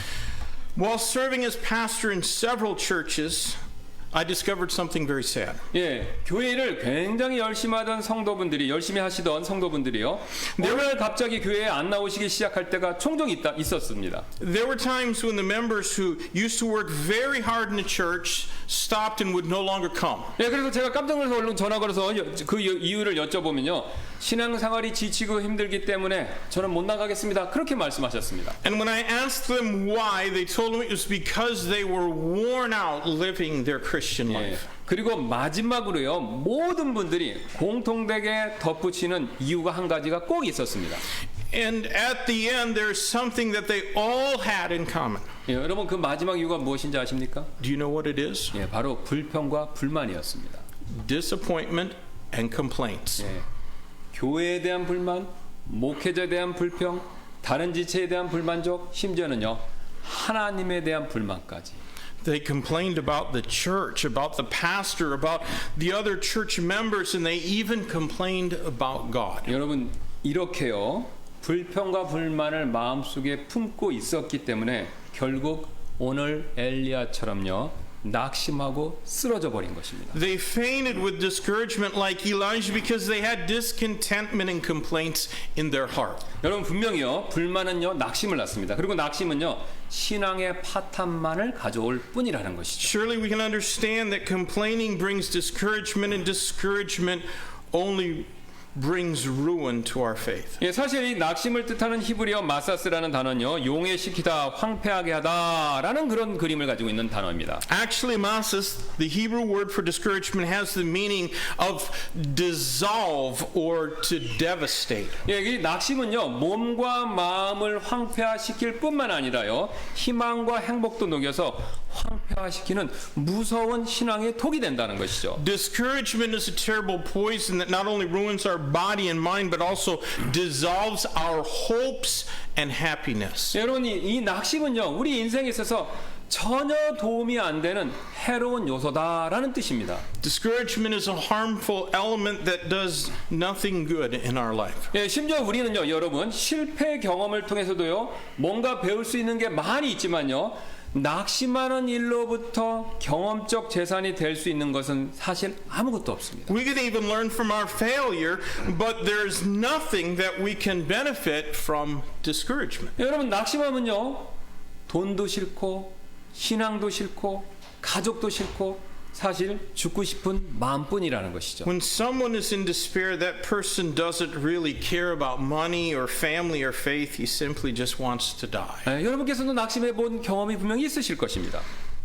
While serving as pastor in several churches, I discovered something very sad. 예, 교회 일을 굉장히 열심히 하시던 성도분들이요, 오늘 갑자기 교회에 안 나오시기 시작할 때가 종종 있었습니다. There were times when the members who used to work very hard in the church stopped and would no longer come. 예, 그래서 제가 깜짝 놀라서 얼른 전화 걸어서 그 이유를 여쭤보면요, 신앙생활이 지치고 힘들기 때문에 저는 못 나가겠습니다. 그렇게 말씀하셨습니다. And when I asked them why, they told me it was because they were worn out living their Christian 예, life. 그리고 마지막으로요, 모든 분들이 공통되게 덧붙이는 이유가 한 가지가 꼭 있었습니다. And at the end, there's something that they all had in common. 예, 여러분 그 마지막 이유가 무엇인지 아십니까? Do you know what it is? 예, 바로 불평과 불만이었습니다. Disappointment and complaints. 예, 교회에 대한 불만, 목회자에 대한 불평, 다른 지체에 대한 불만족, 심지어는요 하나님에 대한 불만까지. They complained about the church, about the pastor, about the other church members, and they even complained about God. 여러분 이렇게요 불평과 불만을 마음속에 품고 있었기 때문에 결국 오늘 엘리야처럼요 낙심하고 쓰러져 버린 것입니다. They fainted with discouragement like Elijah because they had discontentment and complaints in their heart. 여러분 분명히요 불만은요 낙심을 낳습니다. 그리고 낙심은요 신앙의 파탄만을 가져올 뿐이라는 것이죠. Surely we can understand that complaining brings discouragement and discouragement only brings ruin to our faith. 예, 사실 이 낙심을 뜻하는 히브리어 마사스라는 단어는요 용해시키다, 황폐하게 하다라는 그런 그림을 가지고 있는 단어입니다. Actually, masis, the Hebrew word for discouragement, has the meaning of dissolve or to devastate. 예, 이 낙심은요 몸과 마음을 황폐화시킬 뿐만 아니라요 희망과 행복도 녹여서 황폐화시키는 무서운 신앙의 독이 된다는 것이죠. Discouragement is a terrible poison that not only ruins our body and mind, but also dissolves our hopes and happiness. 여러분 이 낙심은요 우리 인생에 있어서 전혀 도움이 안 되는 해로운 요소다라는 뜻입니다. Discouragement is a harmful element that does nothing good in our life. 예, 심지어 우리는요 여러분 실패 경험을 통해서도요 뭔가 배울 수 있는 게 많이 있지만요 낙심하는 일로부터 경험적 재산이 될 수 있는 것은 사실 아무것도 없습니다. We can even learn from our failure, but there's nothing that we can benefit from discouragement. 여러분 낙심하면요 돈도 싫고 신앙도 싫고 가족도 싫고 사실 죽고 싶은 마음뿐이라는 것이죠. When someone is in despair, that person doesn't really care about money or family or faith. He simply just wants to die. 예, 여러분께서도 낙심해 본 경험이 분명히 있으실 것입니다.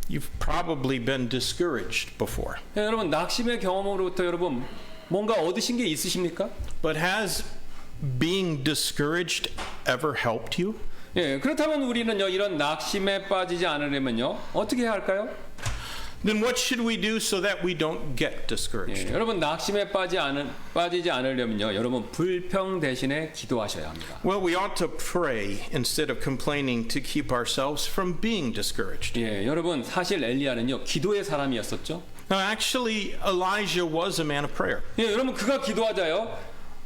You've probably been discouraged before. 예, 여러분 낙심의 경험으로부터 여러분 뭔가 얻으신 게 있으십니까? But has being discouraged ever helped you? 예, 그렇다면 우리는요 이런 낙심에 빠지지 않으려면요 어떻게 해야 할까요? Then what should we do so that we don't get discouraged? 예, 여러분 낙심에 빠지지 않으려면요 여러분 불평 대신에 기도하셔야 합니다. Well, we ought to pray instead of complaining to keep ourselves from being discouraged. 예, 여러분 사실 엘리야는요 기도의 사람이었었죠. Now, actually, Elijah was a man of prayer. 예, 여러분 그가 기도하자요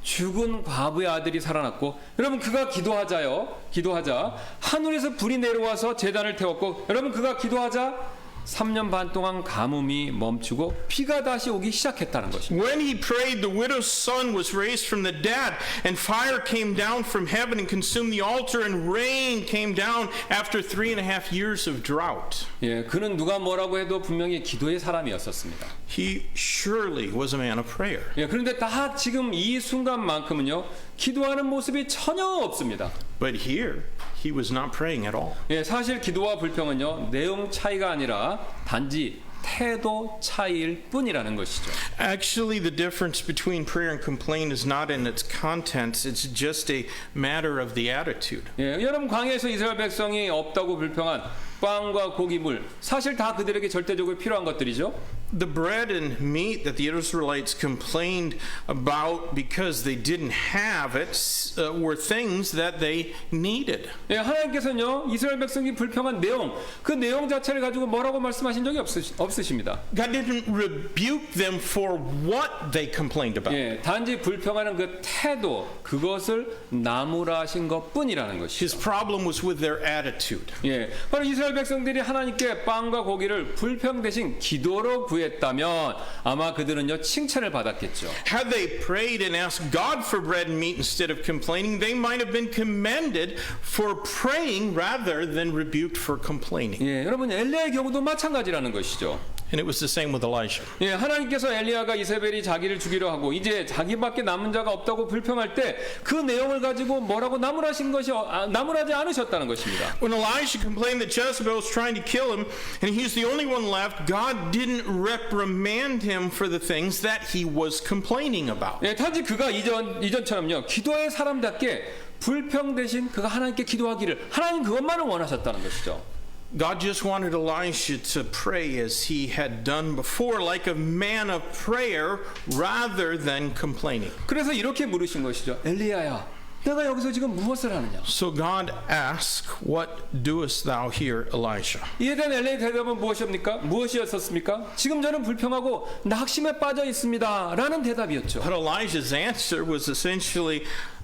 죽은 과부의 아들이 살아났고 여러분 그가 기도하자 하늘에서 불이 내려와서 제단을 태웠고 여러분 그가 기도하자 3년 반 동안 가뭄이 멈추고 비가 다시 오기 시작했다는 것입니다. When he prayed, the widow's son was raised from the dead, and fire came down from heaven and consumed the altar, and rain came down after 3.5 years of drought. 예, 그는 누가 뭐라고 해도 분명히 기도의 사람이었었습니다. He surely was a man of prayer. 예, 그런데 다 지금 이 순간만큼은요 기도하는 모습이 전혀 없습니다. But here, he was not praying at all. 예, 사실 기도와 불평은요 내용 차이가 아니라 단지 태도 차이일 뿐이라는 것이죠. Actually, the difference between prayer and complaint is not in its contents, it's just a matter of the attitude. 예, 여러분 광야에서 이스라엘 백성이 없다고 불평한 빵과 고기, 물 사실 다 그들에게 절대적으로 필요한 것들이죠. The bread and meat that the Israelites complained about because they didn't have it were things that they needed. 예, 하나님께서는요 이스라엘 백성이 불평한 내용 그 내용 자체를 가지고 뭐라고 말씀하신 적이 없으십니다. God didn't rebuke them for what they complained about. 예, 단지 불평하는 그 태도 그것을 나무라신 것뿐이라는 것이죠. His problem was with their attitude. 예, 바로 이스라엘 백성들이 하나님께 빵과 고기를 불평 대신 기도로 구했다면 아마 그들은요 칭찬을 받았겠죠. Had they prayed and asked God for bread and meat instead of complaining, they might have been commended for praying rather than rebuked for complaining. 예, 여러분 엘리야의 경우도 마찬가지라는 것이죠. And it was the same with Elijah. 예, 하나님께서 엘리야가 이세벨이 자기를 죽이려 하고 이제 자기밖에 남은 자가 없다고 불평할 때 그 내용을 가지고 뭐라고 나무라지 않으셨다는 것입니다. When Elijah complained that Jezebel was trying to kill him and he's the only one left, God didn't reprimand him for the things that he was complaining about. 예, 단지 그가 이전처럼요 기도의 사람답게 불평 대신 그가 하나님께 기도하기를 하나님 그것만을 원하셨다는 것이죠. God just wanted Elisha to pray as he had done before, like a man of prayer, rather than complaining. 그래서 이렇게 물으신 것이죠. 엘리야야, 내가 여기서 지금 무엇을 하느냐? So God asked, "What doest thou here, Elisha?" 이에 대한 엘리야의 대답은 무엇이었습니까? 지금 저는 불평하고 낙심에 빠져 있습니다. 라는 대답이었죠. But Elijah's answer was essentially,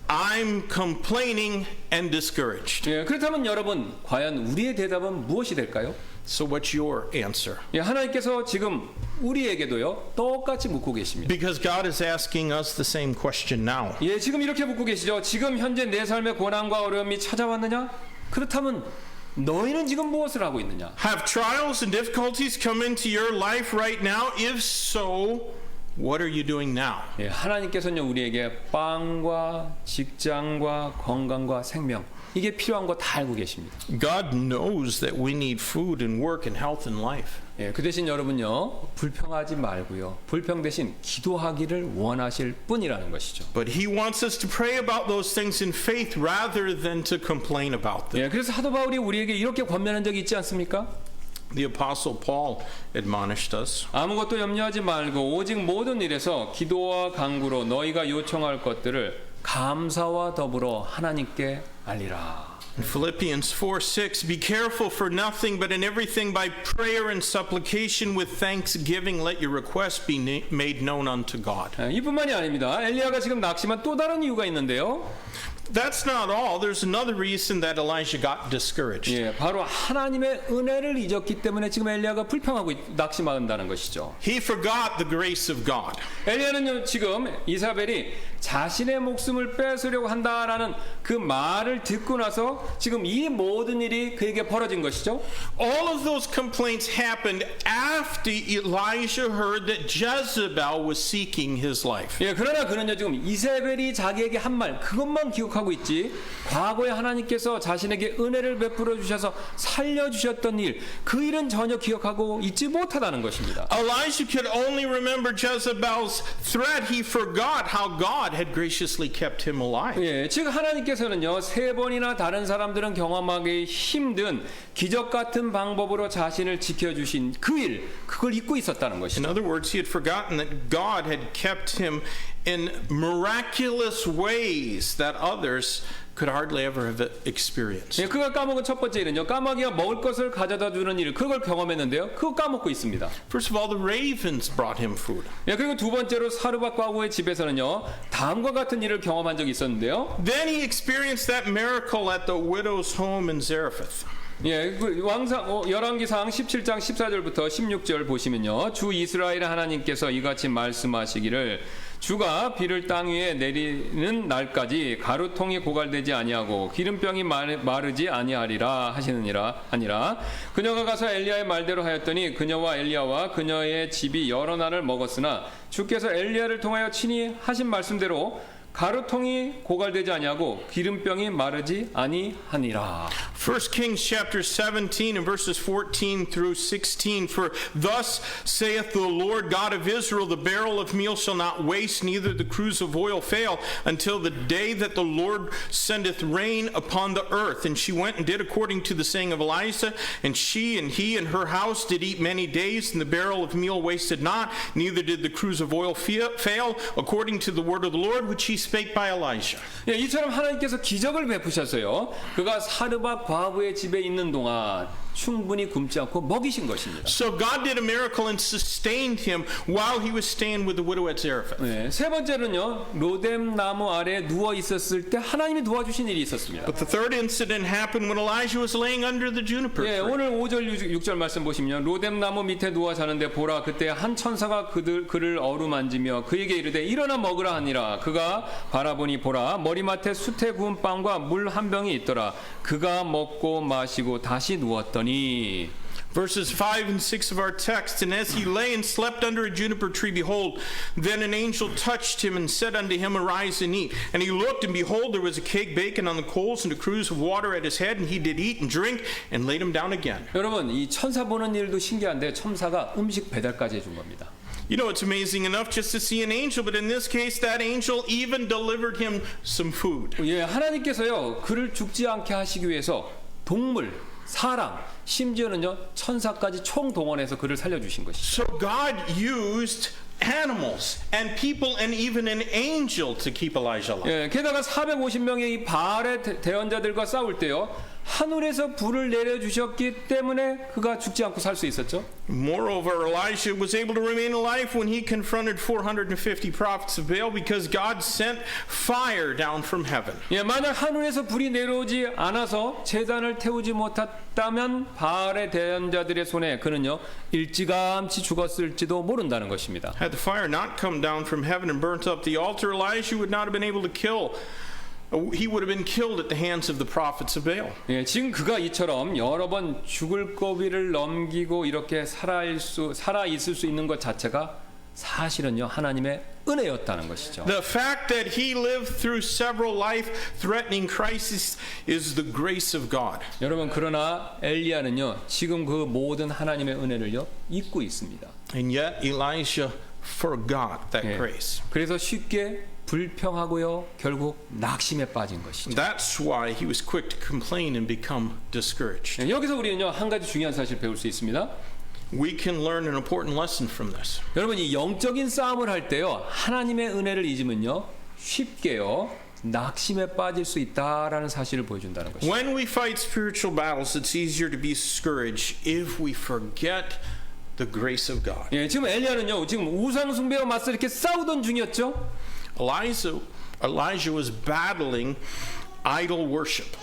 "I'm complaining and discouraged." 예, 그렇다면 여러분, 과연 우리의 대답은 무엇이 될까요? So what's your answer? 예, 하나님께서 지금 우리에게도요 똑같이 묻고 계십니다. Because God is asking us the same question now. 예, 지금 이렇게 묻고 계시죠. 지금 현재 내 삶의 고난과 어려움이 찾아왔느냐? 그렇다면 너희는 지금 무엇을 하고 있느냐? Have trials and difficulties come into your life right now? If so, what are you doing now? 예, 하나님께서는 우리에게 빵과 직장과 건강과 생명 이게 필요한 거 다 알고 계십니다. God knows that we need food and work and health and life. 예, 그 대신 여러분요 불평하지 말고요 불평 대신 기도하기를 원하실 뿐이라는 것이죠. But He wants us to pray about those things in faith rather than to complain about them. 예, 그래서 사도 바울이 우리에게 이렇게 권면한 적이 있지 않습니까? The Apostle Paul admonished us. 아무것도 염려하지 말고 오직 모든 일에서 기도와 간구로 너희가 요청할 것들을 감사와 더불어 하나님께 알리라. In Philippians 4:6, be careful for nothing, but in everything by prayer and supplication with thanksgiving, let your requests be made known unto God. 이뿐만이 아닙니다. 엘리야가 지금 낙심한 또 다른 이유가 있는데요. That's not all. There's another reason that Elijah got discouraged. 예, 바로 하나님의 은혜를 잊었기 때문에 지금 엘리야가 불평하고 낙심한다는 것이죠. He forgot the grace of God. 엘리야는 지금 이사벨이 자신의 목숨을 뺏으려고 한다라는 그 말을 듣고 나서 지금 이 모든 일이 그에게 벌어진 것이죠. All of those complaints happened after Elijah heard that Jezebel was seeking his life. 예, 그러나 그는요 지금 이세벨이 자기에게 한 말 그것만 기억하고 있지 과거에 하나님께서 자신에게 은혜를 베풀어 주셔서 살려주셨던 일 그 일은 전혀 기억하고 있지 못하다는 것입니다. Elijah could only remember Jezebel's threat. He forgot how God had graciously kept him alive. 예, 즉 하나님께서는요 3번이나 다른 사람들은 경험하기 힘든 기적 같은 방법으로 자신을 지켜주신 그 일 그걸 잊고 있었다는 In 것이죠. other words, he had forgotten that God had kept him in miraculous ways that others could hardly ever have experienced. 예, 그가 까먹은 첫 번째 일은요. 까마귀가 먹을 것을 가져다 주는 일, 그걸 경험했는데요. 그거 까먹고 있습니다. First of all, the ravens brought him food. 예, 그리고 두 번째로 사르밧 과부의 집에서는요. 다음과 같은 일을 경험한 적이 있었는데요. Then he experienced that miracle at the widow's home in Zarephath. 예, 그 열왕기상 17장 14절부터 16절 보시면요. 주 이스라엘 하나님께서 이같이 말씀하시기를 주가 비를 땅 위에 내리는 날까지 가루통이 고갈되지 아니하고 기름병이 마르지 아니하리라 하시느니라 아니라 그녀가 가서 엘리야의 말대로 하였더니 그녀와 엘리야와 그녀의 집이 여러 날을 먹었으나 주께서 엘리야를 통하여 친히 하신 말씀대로 가루통이 고갈되지 아니하고 기름병이 마르지 아니하니라. 1 Kings chapter 17 and verses 14 through 16. For thus saith the Lord God of Israel, the barrel of meal shall not waste, neither the cruse of oil fail, until the day that the Lord sendeth rain upon the earth. And she went and did according to the saying of Elisha, and she and he and her house did eat many days, and the barrel of meal wasted not, neither did the cruse of oil fail, according to the word of the Lord which he spake by Elijah. 예, 이처럼 하나님께서 기적을 베푸셨어요. 그가 사르밧 과부의 집에 있는 동안 충분히 굶지 않고 먹이신 것입니다. So God did a miracle and sustained him while he was staying with the widow at Zarephath. 네, 세 번째는요. 로뎀 나무 아래 누워 있었을 때 하나님이 도와주신 일이 있었습니다. But the third incident happened when Elijah was laying under the juniper 예, tree. 오늘 5절 6절 말씀 보시면 로뎀 나무 밑에 누워 자는데 보라 그때 한 천사가 그를 어루만지며 그에게 이르되 일어나 먹으라 하니라. 그가 바라보니 보라 머리맡에 숯에 구운 빵과 물 한 병이 있더라. 그가 먹고 마시고 다시 누웠더니 Verses 5 and 6 of our text, and as he lay and slept under a juniper tree, behold, then an angel touched him and said unto him, Arise and eat. And he looked, and behold, there was a cake baking on the coals and a cruse of water at his head, and he did eat and drink and laid him down again. 여러분 이 천사 보는 일도 신기한데 천사가 음식 배달까지 해준 겁니다. You know, it's amazing enough just to see an angel, but in this case, that angel even delivered him some food. 예, 하나님께서요 그를 죽지 않게 하시기 위해서 동물, 사람, 심지어는요 천사까지 총동원해서 그를 살려주신 것이죠. So God used animals and people and even an angel to keep Elijah alive. 예, 게다가 450명의 이 바알의 대언자들과 싸울 때요 하늘에서 불을 내려주셨기 때문에 그가 죽지 않고 살 수 있었죠. Moreover, Elijah was able to remain alive when he confronted 450 prophets of Baal because God sent fire down from heaven. 예, 만약 하늘에서 불이 내려오지 않아서 제단을 태우지 못했다면 바알의 대언자들의 손에 그는요 일찌감치 죽었을지도 모른다는 것입니다. Had the fire not come down from heaven and burnt up the altar, Elijah would not have been able to kill. He would have been killed at the hands of the prophets of Baal. 예, 지금 그가 이처럼 여러 번 죽을 고비를 넘기고 이렇게 살아 있을 수 있는 것 자체가 사실은요 하나님의 은혜였다는 것이죠. The fact that he lived through several life-threatening crises is the grace of God. 여러분 그러나 엘리야는요 지금 그 모든 하나님의 은혜를요 잊고 있습니다. And yet Elijah forgot that 예, grace. 그래서 쉽게 불평하고요 결국 낙심에 빠진 것이죠. That's why he was quick to complain and become discouraged. 예, 여기서 우리는요 한 가지 중요한 사실을 배울 수 있습니다. We can learn an important lesson from this. 여러분 이 영적인 싸움을 할 때요 하나님의 은혜를 잊으면요 쉽게요 낙심에 빠질 수 있다라는 사실을 보여준다는 것이죠. When we fight spiritual battles, it's easier to be discouraged if we forget the grace of God. 예, 지금 엘리야는요 지금 우상 숭배와 맞서 이렇게 싸우던 중이었죠. Elijah was battling idol worship.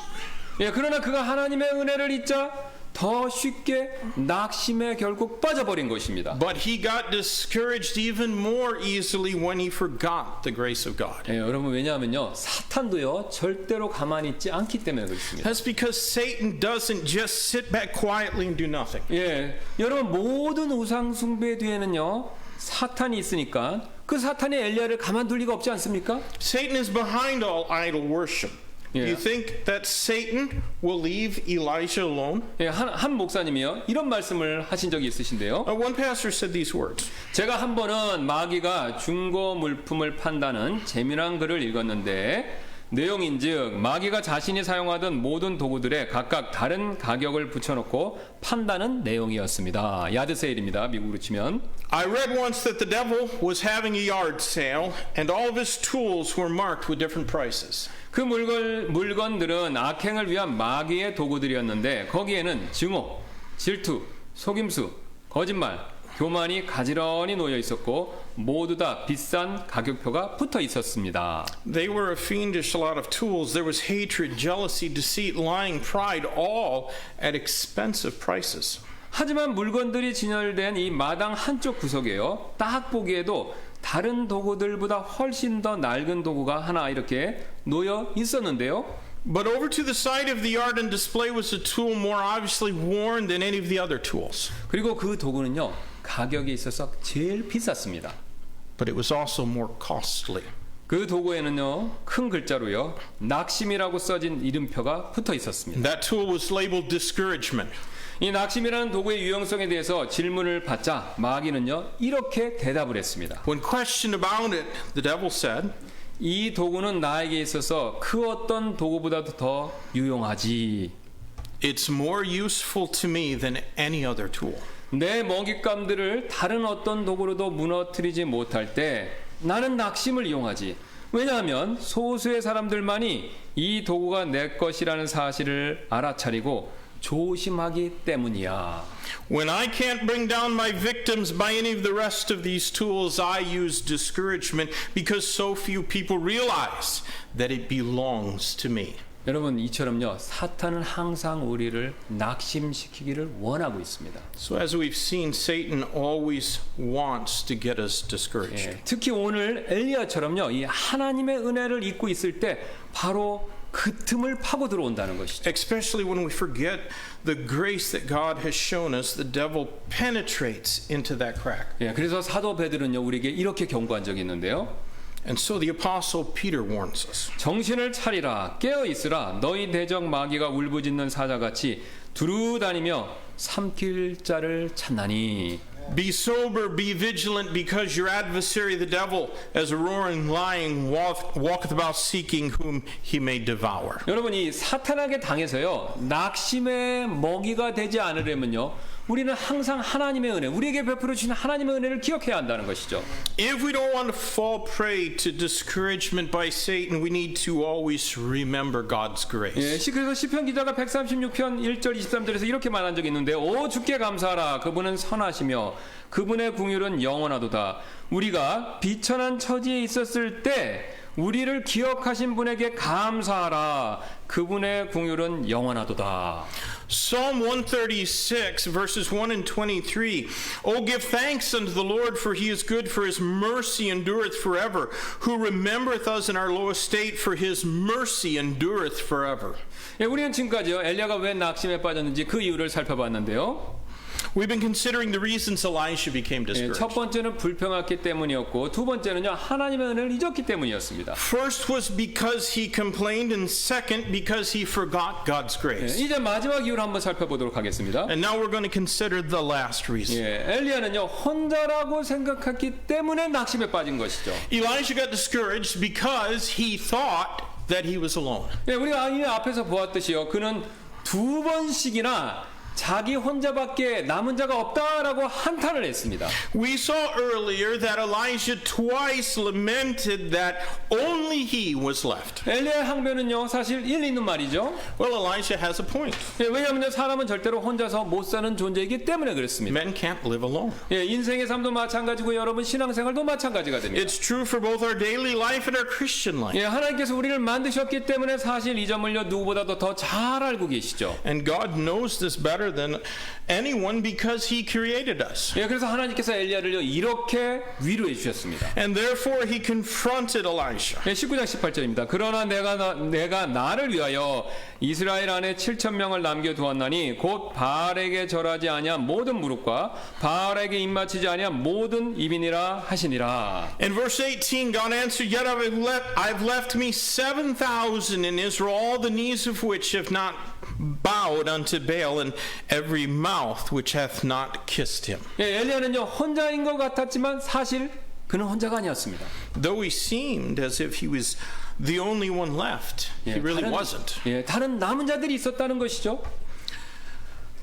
예, 그러나 그가 하나님의 은혜를 잊자 더 쉽게 낙심에 결국 빠져버린 것입니다. But he got discouraged even more easily when he forgot the grace of God. 예, 여러분 왜냐하면요 사탄도요 절대로 가만히 있지 않기 때문에 그렇습니다. That's because Satan doesn't just sit back quietly and do nothing. 예, 여러분 모든 우상 숭배 뒤에는요 사탄이 있으니까 그 사탄이 엘리야를 가만둘 리가 없지 않습니까? Satan is behind all idol worship. Do you think that Satan will leave Elijah alone? 예, 한 목사님이요 이런 말씀을 하신 적이 있으신데요. One pastor said these words. 제가 한 번은 마귀가 중고 물품을 판다는 재미난 글을 읽었는데 내용인즉 마귀가 자신이 사용하던 모든 도구들에 각각 다른 가격을 붙여놓고 판다는 내용이었습니다. 야드 세일입니다. 미국으로 치면. I read once that the devil was having a yard sale and all of his tools were marked with different prices. 그 물건들은 악행을 위한 마귀의 도구들이었는데 거기에는 증오, 질투, 속임수, 거짓말, 교만이 가지런히 놓여 있었고 모두 다 비싼 가격표가 붙어 있었습니다. They were a fiendish lot of tools. There was hatred, jealousy, deceit, lying, pride, all at expensive prices. 하지만 물건들이 진열된 이 마당 한쪽 구석에요. 딱 보기에도 다른 도구들보다 훨씬 더 낡은 도구가 하나 이렇게 놓여 있었는데요. But over to the side of the yard on display was a tool more obviously worn than any of the other tools. 그리고 그 도구는요. 가격에 있어서 제일 비쌌습니다. But it was also more costly. 그 도구에는요. 큰 글자로요. 낙심이라고 써진 이름표가 붙어 있었습니다. That tool was labeled discouragement. 이 낙심이라는 도구의 유용성에 대해서 질문을 받자 마귀는요. 이렇게 대답을 했습니다. When questioned about it, the devil said, 이 도구는 나에게 있어서 그 어떤 도구보다도 더 유용하지. It's more useful to me than any other tool. 내 먹잇감들을 다른 어떤 도구로도 무너뜨리지 못할 때 나는 낙심을 이용하지. 왜냐하면 소수의 사람들만이 이 도구가 내 것이라는 사실을 알아차리고 조심하기 때문이야. When I can't bring down my victims by any of the rest of these tools, I use discouragement because so few people realize that it belongs to me. 여러분 이처럼요. 사탄은 항상 우리를 낙심시키기를 원하고 있습니다. So as we've seen, Satan always wants to get us discouraged. 예, 특히 오늘 엘리야처럼요. 이 하나님의 은혜를 잊고 있을 때 바로 그 틈을 파고 들어온다는 것이죠. Especially when we forget the grace that God has shown us, the devil penetrates into that crack. 예, 그래서 사도 베드로는요. 우리에게 이렇게 경고한 적이 있는데요. And so the apostle Peter warns us. 정신을 차리라 깨어 있으라 너희 대적 마귀가 울부짖는 사자같이 두루 다니며 삼킬 자를 찾나니. Be sober, be vigilant, because your adversary, the devil, as a roaring lion, walketh about seeking whom he may devour. 여러분 이 사탄에게 당해서요 낙심의 먹이가 되지 않으려면요 우리는 항상 하나님의 은혜, 우리에게 베풀어 주신 하나님의 은혜를 기억해야 한다는 것이죠. If we don't want to fall prey to discouragement by Satan, we need to always remember God's grace. 예, 그래서 시편 기자가 136편 1절 23절에서 이렇게 말한 적이 있는데 오 주께 감사하라 그분은 선하시며 그분의 긍휼은 영원하도다. 우리가 비천한 처지에 있었을 때 우리를 기억하신 분에게 감사하라. 그분의 긍휼은 영원하도다. Psalm 136 verses 1 and 23. Oh, give thanks unto the Lord, for he is good, for his mercy endureth forever. Who remembereth us in our low estate, for his mercy endureth forever. 예, 우리는 지금까지요 엘리야가 왜 낙심에 빠졌는지 그 이유를 살펴봤는데요. We've been considering the reasons Elisha became 예, discouraged. 첫 번째는 불평했기 때문이었고 두 번째는요 하나님의 은혜를 잊었기 때문이었습니다. First was because he complained, and second because he forgot God's 예, grace. 이제 마지막 이유를 한번 살펴보도록 하겠습니다. And now we're going to consider the last reason. 예, 엘리야는요 혼자라고 생각했기 때문에 낙심에 빠진 것이죠. Elijah got discouraged because he thought that he was alone. 예, 우리가 이미 앞에서 보았듯이요 그는 두 번씩이나 자기 혼자밖에 남은 자가 없다라고 한탄을 했습니다. We saw earlier that Elijah twice lamented that only he was left. 엘리야의 항변은요 사실 일리 있는 말이죠. Well, Elijah has a point. 예, 왜냐하면 사람은 절대로 혼자서 못 사는 존재이기 때문에 그렇습니다. Men can't live alone. 예, 인생의 삶도 마찬가지고 여러분 신앙생활도 마찬가지가 됩니다. It's true for both our daily life and our Christian life. 예, 하나님께서 우리를 만드셨기 때문에 사실 이 점을요 누구보다도 더 잘 알고 계시죠. And God knows this better than anyone because he created us. 예, 그래서 하나님께서 엘리야를요 이렇게 위로해 주셨습니다. And therefore he confronted Elisha. 예, 19장 18절입니다. 그러나 내가 나를 위하여 이스라엘 안에 7,000명을 남겨두었나니 곧 바알에게 절하지 아니한 모든 무릎과 바알에게 입맞추지 아니한 모든 입이니라 하시니라. In verse 18, God answered, Yet I've left me 7,000 in Israel, all the knees of which have not bowed unto Baal, and every mouth which hath not kissed him. 예, 엘리야는요 혼자인 것 같았지만 사실 그는 혼자가 아니었습니다. Though he seemed as if he was the only one left, he really wasn't. 다른 남은 자들이 있었다는 것이죠.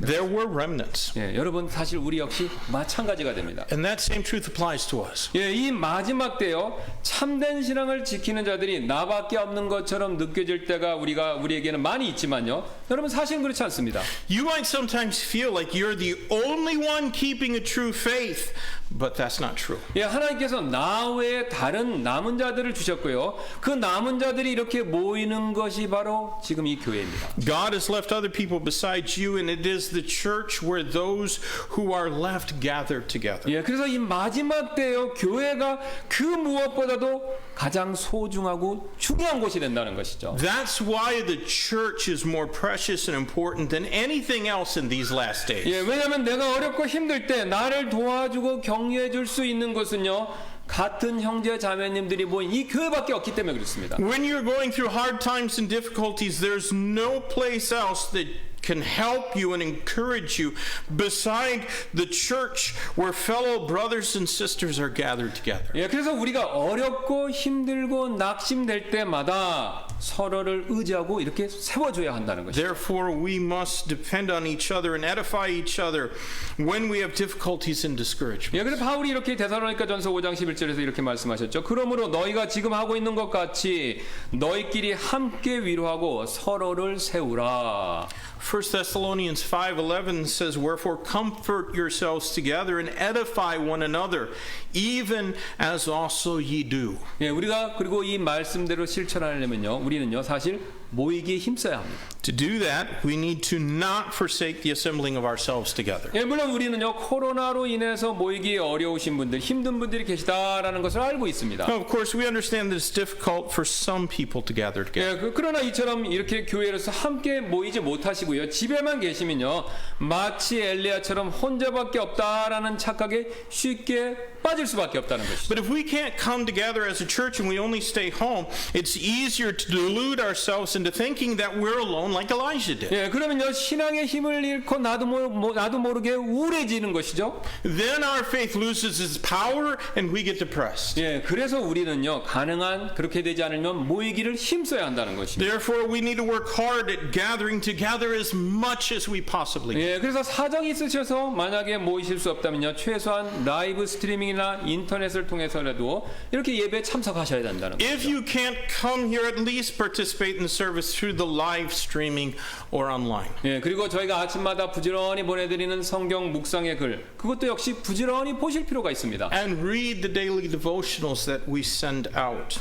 There were remnants. 여러분 사실 우리 역시 마찬가지가 됩니다. And that same truth applies to us. 이 마지막 때요 참된 신앙을 지키는 자들이 나밖에 없는 것처럼 느껴질 때가 우리에게는 많이 있지만요. 여러분 사실은 그렇지 않습니다. You might sometimes feel like you're the only one keeping a true faith, but that's not true. 하나님께서 나 외에 다른 남은 자들을 주셨고요. 그 남은 자들이 이렇게 모이는 것이 바로 지금 이 교회입니다. God has left other people besides you, and it is the church where those who are left gather together. 그래서 이 마지막 때요 교회가 그 무엇보다도 가장 소중하고 중요한 곳이 된다는 것이죠. That's why the church is more precious and important than anything else in these last days. 왜냐하면 내가 어렵고 힘들 때 나를 도와주고 격려해 줄 수 있는 것은요. 같은 형제 자매님들이 모인 이 교회밖에 없기 때문에 그렇습니다. When you're going through hard times and difficulties, there's no place else that can help you and encourage you beside the church where fellow brothers and sisters are gathered together. 그래서 우리가 어렵고 힘들고 낙심될 때마다 서로를 의지하고 이렇게 세워줘야 한다는 것이죠. Therefore, we must depend on each other and edify each other when we have difficulties and discouragement. 그래서 바울이 이렇게 데살로니가전서 5장 11절에서 이렇게 말씀하셨죠. 그러므로 너희가 지금 하고 있는 것 같이 너희끼리 함께 위로하고 서로를 세우라. 1 Thessalonians 5:11 says, "Wherefore comfort yourselves together and edify one another, even as also ye do." 우리가 그리고 이 말씀대로 실천하려면요, 우리는요 사실 모이기에 힘써야 합니다. To do that, we need to not forsake the assembling of ourselves together. 물론 우리는요 코로나로 인해서 모이기 어려우신 분들, 힘든 분들이 계시다라는 것을 알고 있습니다. Now, of course, we understand that it's difficult for some people to gather together. 그러나 이처럼 이렇게 교회로서 함께 모이지 못하시고요, 집에만 계시면요 마치 엘리야처럼 혼자밖에 없다라는 착각에 쉽게 빠질 수밖에 없다는 것이죠. But if we can't come together as a church and we only stay home, it's easier to delude ourselves into thinking that we're alone like Elijah did. 그러면요 신앙의 힘을 잃고 나도 모르게 우울해지는 것이죠. Then our faith loses its power and we get depressed. 그래서 우리는요 가능한 그렇게 되지 않으면 모이기를 힘써야 한다는 것입니다. Therefore, we need to work hard at gathering together as much as we possibly can. 그래서 사정이 있으셔서 만약에 모이실 수 없다면요 최소한 라이브 스트리밍이나 인터넷을 통해서라도 이렇게 예배에 참석하셔야 된다는 거죠. If you can't come here, at least participate in the service through the live streaming or online. 그리고 저희가 아침마다 부지런히 보내드리는 성경 묵상의 글, 그것도 역시 부지런히 보실 필요가 있습니다. And read the daily devotionals that we send out.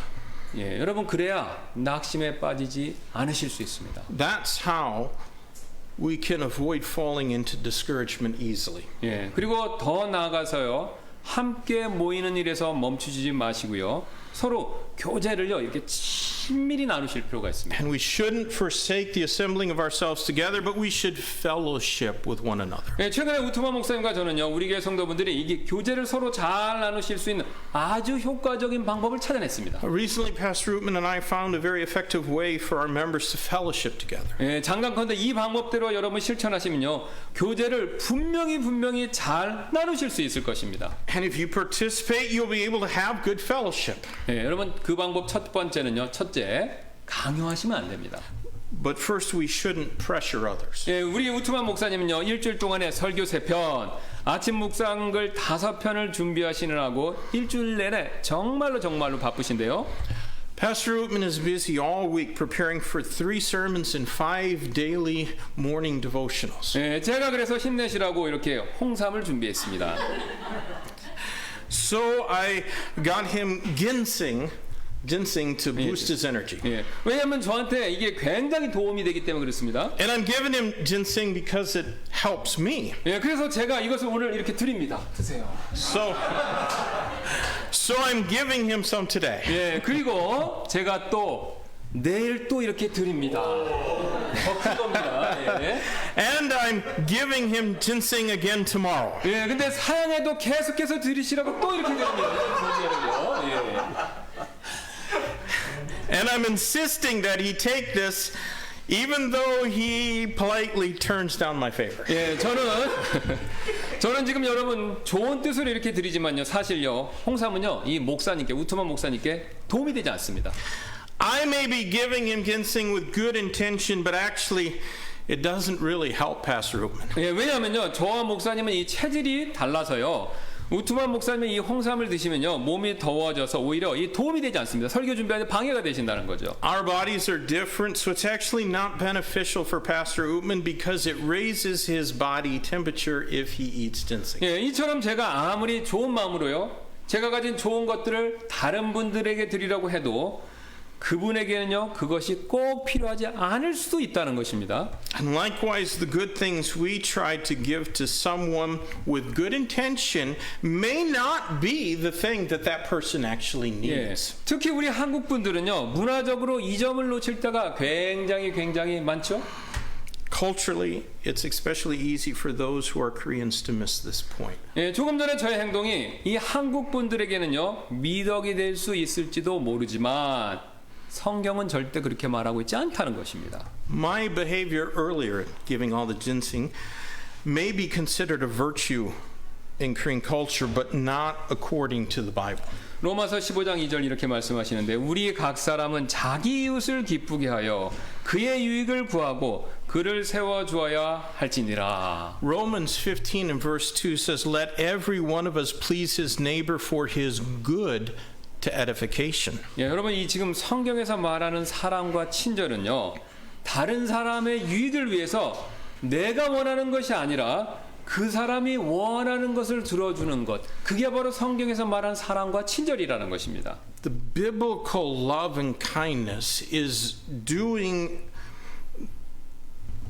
여러분 그래야 낙심에 빠지지 않으실 수 있습니다. That's how we can avoid falling into discouragement easily. 그리고 더 나아가서요 함께 모이는 일에서 멈추지 마시고요 서로 교제를요 이렇게 친밀히 나누실 필요가 있습니다. And we shouldn't forsake the assembling of ourselves together, but we should fellowship with one another. 최근에 우투마 목사님과 저는요 우리 교회 성도분들이 이게 교제를 서로 잘 나누실 수 있는 아주 효과적인 방법을 찾아냈습니다. Recently, Pastor Rootman and I found a very effective way for our members to fellowship together. 장관컨대 이 방법대로 여러분 실천하시면요 교제를 분명히 잘 나누실 수 있을 것입니다. And if you participate, you'll be able to have good fellowship. 여러분 그 방법 첫 번째는요 첫째 강요하시면 안 됩니다. But first, we shouldn't pressure others. 우리 우투만 목사님은요 일주일 동안에 설교 3편, 아침 묵상글 5편을 준비하시느라고 일주일 내내 정말로 바쁘신데요. Pastor Rootman is busy all week preparing for 3 sermons and 5 daily morning devotionals. 제가 그래서 힘내시라고 이렇게 홍삼을 준비했습니다. So I got him ginseng to boost his energy. 왜냐하면 저한테 이게 굉장히 도움이 되기 때문에 그렇습니다. And I'm giving him ginseng because it helps me. 그래서 제가 이것을 오늘 이렇게 드립니다. 드세요. So I'm giving him some today. 그리고 제가 또 내일 또 이렇게 드립니다. 더 큰 겁니다. And I'm giving him ginseng again tomorrow. 근데 사양에도 계속해서 드리시라고 또 이렇게 드립니다. And I'm insisting that he take this even though he politely turns down my favor. 예, 저는 지금 여러분 좋은 뜻으로 이렇게 드리지만요, 사실요, 홍삼은요, 이 목사님께, 우트만 목사님께 도움이 되지 않습니다. I may be giving him ginseng with good intention, but actually it doesn't really help Pastor Ullman. 예, 왜냐하면요, 저와 목사님은 이 체질이 달라서요. 우트만 목사님이 이 홍삼을 드시면요, 몸이 더워져서 오히려 이 도움이 되지 않습니다. 설교 준비하는데 방해가 되신다는 거죠. Our bodies are different, so it's actually not beneficial for Pastor Ullman because it raises his body temperature if he eats ginseng. 예, 이처럼 제가 아무리 좋은 마음으로요, 제가 가진 좋은 것들을 다른 분들에게 드리려고 해도 그분에게는요, 그것이 꼭 필요하지 않을 수도 있다는 것입니다. And likewise, the good things we try to give to someone with good intention may not be the thing that that person actually 예, needs. 특히 우리 한국 분들은요, 문화적으로 이 점을 놓칠 때가 굉장히 많죠. Culturally, it's especially easy for those who are Koreans to miss this point. 예, 조금 전에 저의 행동이 이 한국 분들에게는요, 미덕이 될 수 있을지도 모르지만 성경은 절대 그렇게 말하고 있지 않다는 것입니다. My behavior earlier, giving all the ginseng, may be considered a virtue in Korean culture, but not according to the Bible. 로마서 15장 2절 이렇게 말씀하시는데 우리 각 사람은 자기 이웃을 기쁘게 하여 그의 유익을 구하고 그를 세워주어야 할지니라. Romans 15 and verse 2 says, "Let every one of us please his neighbor for his good to edification." 예, 여러분 이 지금 성경에서 말하는 사랑과 친절은요, 다른 사람의 유익을 위해서 내가 원하는 것이 아니라 그 사람이 원하는 것을 들어주는 것, 그게 바로 성경에서 말하는 사랑과 친절이라는 것입니다. The biblical love and kindness is doing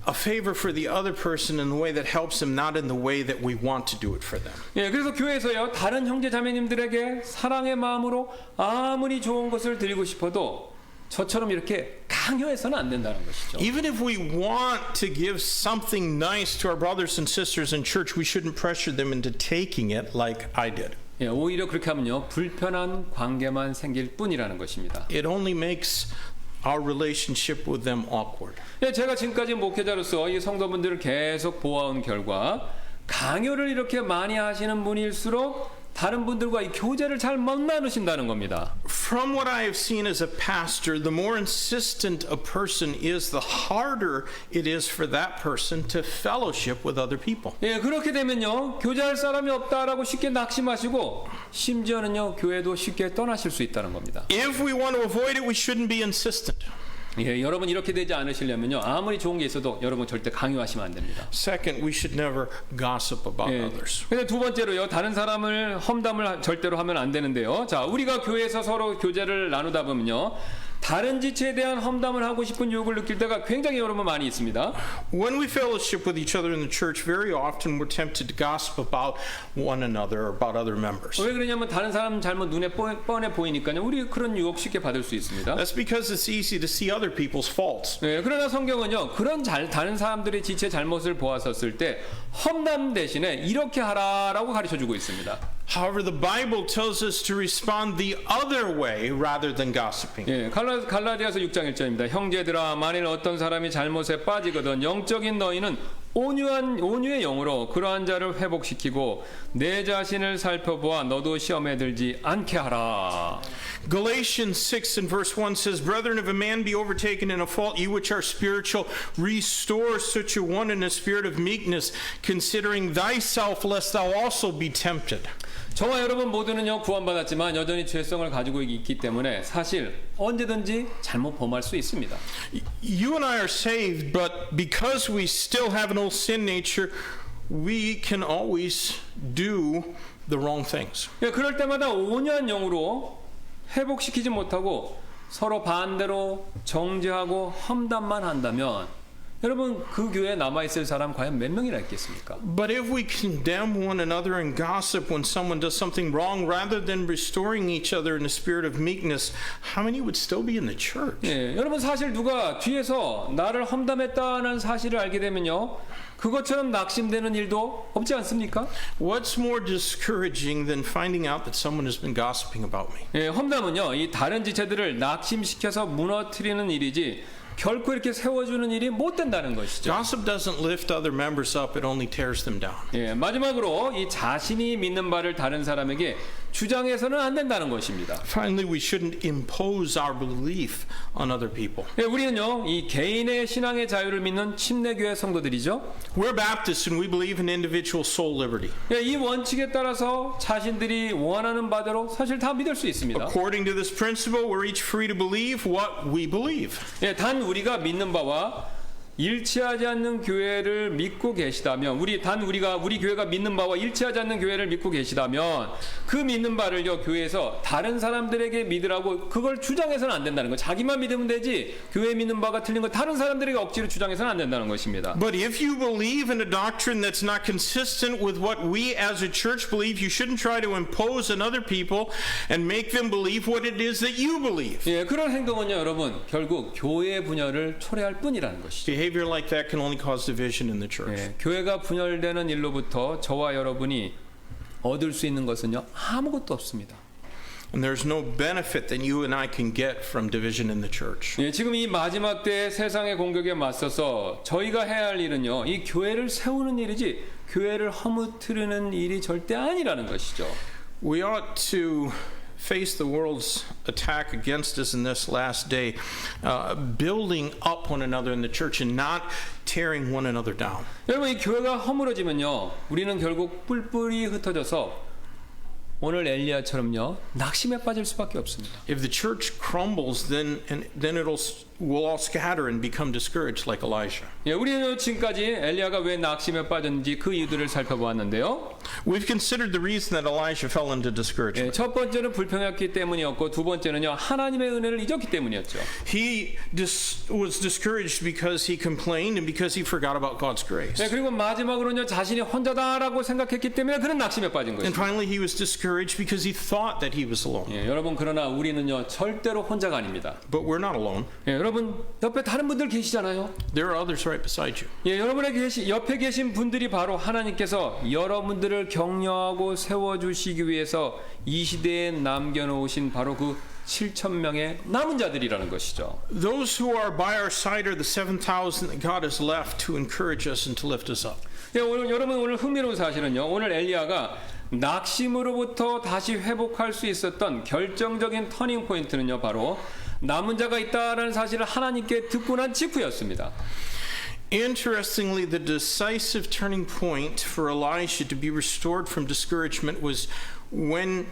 a favor for the other person in the way that helps them, not in the way that we want to do it for them. 예, 그래서 교회에서요, 다른 형제 자매님들에게 사랑의 마음으로 아무리 좋은 것을 드리고 싶어도 저처럼 이렇게 강요해서는 안 된다는 것이죠. Even if we want to give something nice to our brothers and sisters in church, we shouldn't pressure them into taking it like I did. 예, 오히려 그렇게 하면요, 불편한 관계만 생길 뿐이라는 것입니다. It only makes our relationship with them awkward. 예, 제가 지금까지 목회자로서 이 성도분들을 계속 보아온 결과 강요를 이렇게 많이 하시는 분일수록 다른 분들과 이 교제를 잘 못 나누신다는 겁니다. From what I have seen as a pastor, the more insistent a person is, the harder it is for that person to fellowship with other people. 예, 그렇게 되면요, 교제할 사람이 없다라고 쉽게 낙심하시고 심지어는요, 교회도 쉽게 떠나실 수 있다는 겁니다. If we want to avoid it, we shouldn't be insistent. 예, 여러분 이렇게 되지 않으시려면요, 아무리 좋은 게 있어도 여러분 절대 강요하시면 안 됩니다. Second, we should never gossip about 예. others. 근데 두 번째로요, 다른 사람을 험담을 절대로 하면 안 되는데요. 자, 우리가 교회에서 서로 교제를 나누다 보면요, 다른 지체에 대한 험담을 하고 싶은 유혹을 느낄 때가 굉장히 여러분 많이 있습니다. When we fellowship with each other in the church, very often we're tempted to gossip about one another or about other members. 왜 그러냐면 다른 사람 잘못 눈에 뻔해 보이니까요, 우리 그런 유혹 쉽게 받을 수 있습니다. That's because it's easy to see other people's faults. 네, 그러나 성경은요, 그런 다른 사람들의 지체 잘못을 보았었을 때 험담 대신에 이렇게 하라라고 가르쳐주고 있습니다. However, the Bible tells us to respond the other way rather than gossiping. 예, 갈라디아서 6장 1절입니다. 형제들아, 만일 어떤 사람이 잘못에 빠지거든 영적인 너희는 온유의 영으로 그러한 자를 회복시키고 내 자신을 살펴보아 너도 시험에 들지 않게 하라. Galatians 6 and verse 1 says, "Brethren, if a man be overtaken in a fault, you which are spiritual, restore such a one in a spirit of meekness, considering thyself, lest thou also be tempted." 저와 여러분 모두는요, 구원받았지만 여전히 죄성을 가지고 있기 때문에 사실 언제든지 잘못 범할 수 있습니다. You and I are saved, but because we still have an old sin nature, we can always do the wrong things. 예, 그럴 때마다 온유한 영으로 회복시키지 못하고 서로 반대로 정죄하고 험담만 한다면 여러분 그 교회에 남아있을 사람 과연 몇 명이나 있겠습니까? But if we condemn one another and gossip when someone does something wrong rather than restoring each other in a spirit of meekness, how many would still be in the church? 예, 여러분 사실 누가 뒤에서 나를 험담했다는 사실을 알게 되면요, 그것처럼 낙심되는 일도 없지 않습니까? What's more discouraging than finding out that someone has been gossiping about me? 예, 험담은요, 이 다른 지체들을 낙심시켜서 무너뜨리는 일이지 결코 이렇게 세워주는 일이 못 된다는 것이죠. Gossip doesn't lift other members up, it only tears them down. 예, 마지막으로 이 자신이 믿는 바를 다른 사람에게 주장해서는 안 된다는 것입니다. Finally, we shouldn't impose our belief on other people. 예, 우리는요, 이 개인의 신앙의 자유를 믿는 침례교회 성도들이죠. We're Baptists and we believe in individual soul liberty. 예, 이 원칙에 따라서 자신들이 원하는 바대로 사실 다 믿을 수 있습니다. According to this principle, we're each free to believe what we believe. 예, 단 우리가 믿는 바와 일치하지 않는 교회를 믿고 계시다면 우리 교회가 믿는 바와 일치하지 않는 교회를 믿고 계시다면 그 믿는 바를요 교회에서 다른 사람들에게 믿으라고 그걸 주장해서는 안 된다는 거. 자기만 믿으면 되지 교회 믿는 바가 틀린 거 다른 사람들에게 억지로 주장해서는 안 된다는 것입니다. But if you believe in a doctrine that's not consistent with what we as a church believe, you shouldn't try to impose on other people and make them believe what it is that you believe. 예, 그런 행동은요 여러분 결국 교회의 분열을 초래할 뿐이라는 것이죠. Behavior like that can only cause division in the church. 예, 교회가 분열되는 일로부터 저와 여러분이 얻을 수 있는 것은요 아무것도 없습니다. And there's no benefit that you and I can get from division in the church. 예, 지금 이 마지막 때 세상의 공격에 맞서서 저희가 해야 할 일은요 이 교회를 세우는 일이지 교회를 허무트르는 일이 절대 아니라는 것이죠. We ought to face the world's attack against us in this last day, building up one another in the church and not tearing one another down. 여러분 이 교회가 허물어지면요 우리는 결국 뿔뿔이 흩어져서 오늘 엘리야처럼요 낙심에 빠질 수밖에 없습니다. If the church crumbles, then we'll all scatter and become discouraged like Elijah. 예, 우리는 지금까지 엘리야가 왜 낙심에 빠졌는지 그 이유들을 살펴보았는데요. We've considered the reason that Elijah fell into discouragement. 예, 첫 번째는 불평했기 때문이었고 두 번째는요 하나님의 은혜를 잊었기 때문이었죠. He was discouraged because he complained and because he forgot about God's grace. 예, 그리고 마지막으로는요 자신이 혼자다라고 생각했기 때문에 그런 낙심에 빠진 And 것입니다. finally, he was discouraged because he thought that he was alone. 예, 여러분 그러나 우리는요 절대로 혼자가 아닙니다. But we're not alone. 예, 여러분 옆에 다른 분들 계시잖아요. There are others right beside you. 예, 옆에 계신 분들이 바로 하나님께서 여러분들을 격려하고 세워주시기 위해서 이 시대에 남겨놓으신 바로 그 7,000명의 남은 자들이라는 것이죠. Those who are by our side are the 7,000 that God has left to encourage us and to lift us up. 예, 여러분 오늘 흥미로운 사실은요. 오늘 엘리야가 낙심으로부터 다시 회복할 수 있었던 결정적인 터닝 포인트는요. 바로 남은 자가 있다라는 사실을 하나님께 듣고 난 직후였습니다. Interestingly, the decisive turning point for Elisha to be restored from discouragement was when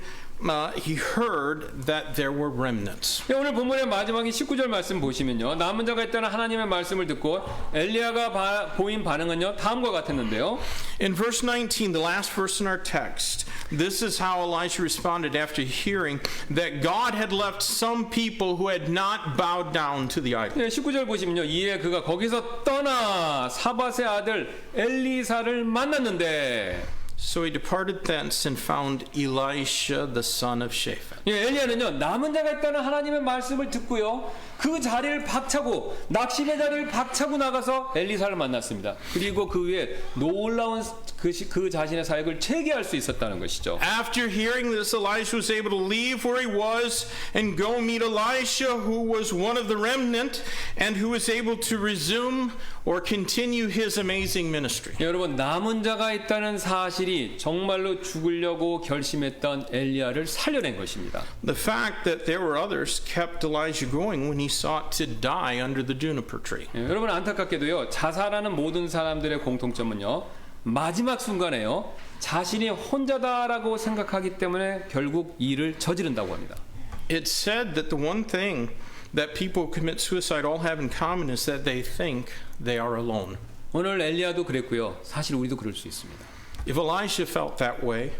he heard that there were remnants. 오늘 본문의 마지막인 19절 말씀 보시면요. 남은 자가 있다는 하나님의 말씀을 듣고 엘리야가 보인 반응은요. 다음과 같았는데요. In verse 19, the last verse in our text, this is how Elisha responded after hearing that God had left some people who had not bowed down to the idol. 19절 보시면요. 이에 그가 거기서 떠나 사밧의 아들 엘리사를 만났는데 So he departed thence and found Elisha the son of Shaphat. 예, 엘리야는요 남은 자가 있다는 하나님의 말씀을 듣고요 그 자리를 박차고 낙심의 자리를 박차고 나가서 엘리사를 만났습니다. 그리고 그 위에 놀라운 그 자신의 사역을 재개할 수 있었다는 것이죠. After hearing this, Elisha was able to leave where he was and go meet Elisha, who was one of the remnant and who was able to resume or continue his amazing ministry. 예, 여러분 남은 자가 있다는 사실이 정말로 죽으려고 결심했던 엘리야를 살려낸 것입니다. The fact that there were others kept Elijah going when he sought to die under the juniper tree. 예, 여러분 안타깝게도요 자살하는 모든 사람들의 공통점은요 마지막 순간에요 자신이 혼자다라고 생각하기 때문에 결국 일을 저지른다고 합니다. It's said that the one thing that people who commit suicide all have in common is that they think they are alone. 오늘 엘리야도 그랬고요 사실 우리도 그럴 수 있습니다. If Elisha felt that way,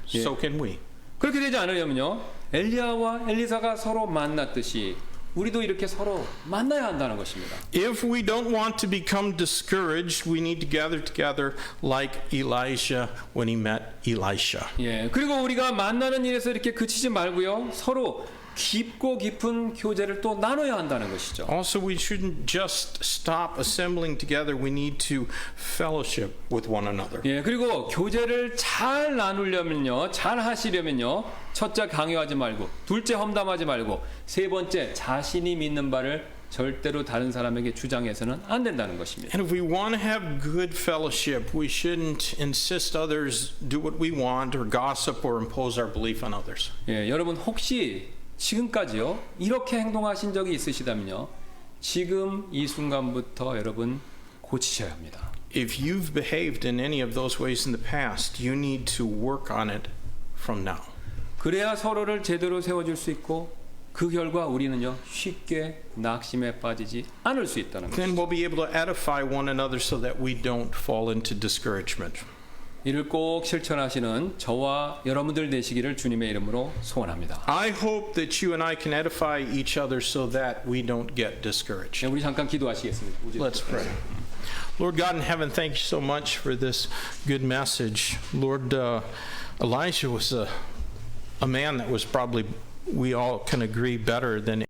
so can we. 그렇게 되지 않으려면요 엘리야와 엘리사가 서로 만났듯이 우리도 이렇게 서로 만나야 한다는 것입니다. If we don't want to become discouraged, we need to gather together like Elijah when he met Elisha. 예, 그리고 우리가 만나는 일에서 이렇게 그치지 말고요 서로 깊고 깊은 교제를 또 나눠야 한다는 것이죠. Also, we shouldn't just stop assembling together. We need to fellowship with one another. 예, 그리고 교제를 잘 나누려면요, 잘 하시려면요, 첫째 강요하지 말고, 둘째 험담하지 말고, 세 번째 자신이 믿는 바를 절대로 다른 사람에게 주장해서는 안 된다는 것입니다. And if we want to have good fellowship, we shouldn't insist others do what we want or gossip or impose our belief on others. 예, 여러분 혹시 지금까지요 이렇게 행동하신 적이 있으시다면요 지금 이 순간부터 여러분 고치셔야 합니다. If you've behaved in any of those ways in the past, you need to work on it from now. 그래야 서로를 제대로 세워줄 수 있고 그 결과 우리는요 쉽게 낙심에 빠지지 않을 수 있다는 Then 것이죠. we'll be able to edify one another so that we don't fall into discouragement. 이를 꼭 실천하시는 저와 여러분들 되시기를 주님의 이름으로 소원합니다. I hope that you and I can edify each other so that we don't get discouraged. 네, 우리 잠깐 기도하시겠습니다. Let's pray. Lord God in heaven, thank you so much for this good message. Lord, Elijah was a man that was probably, we all can agree, better than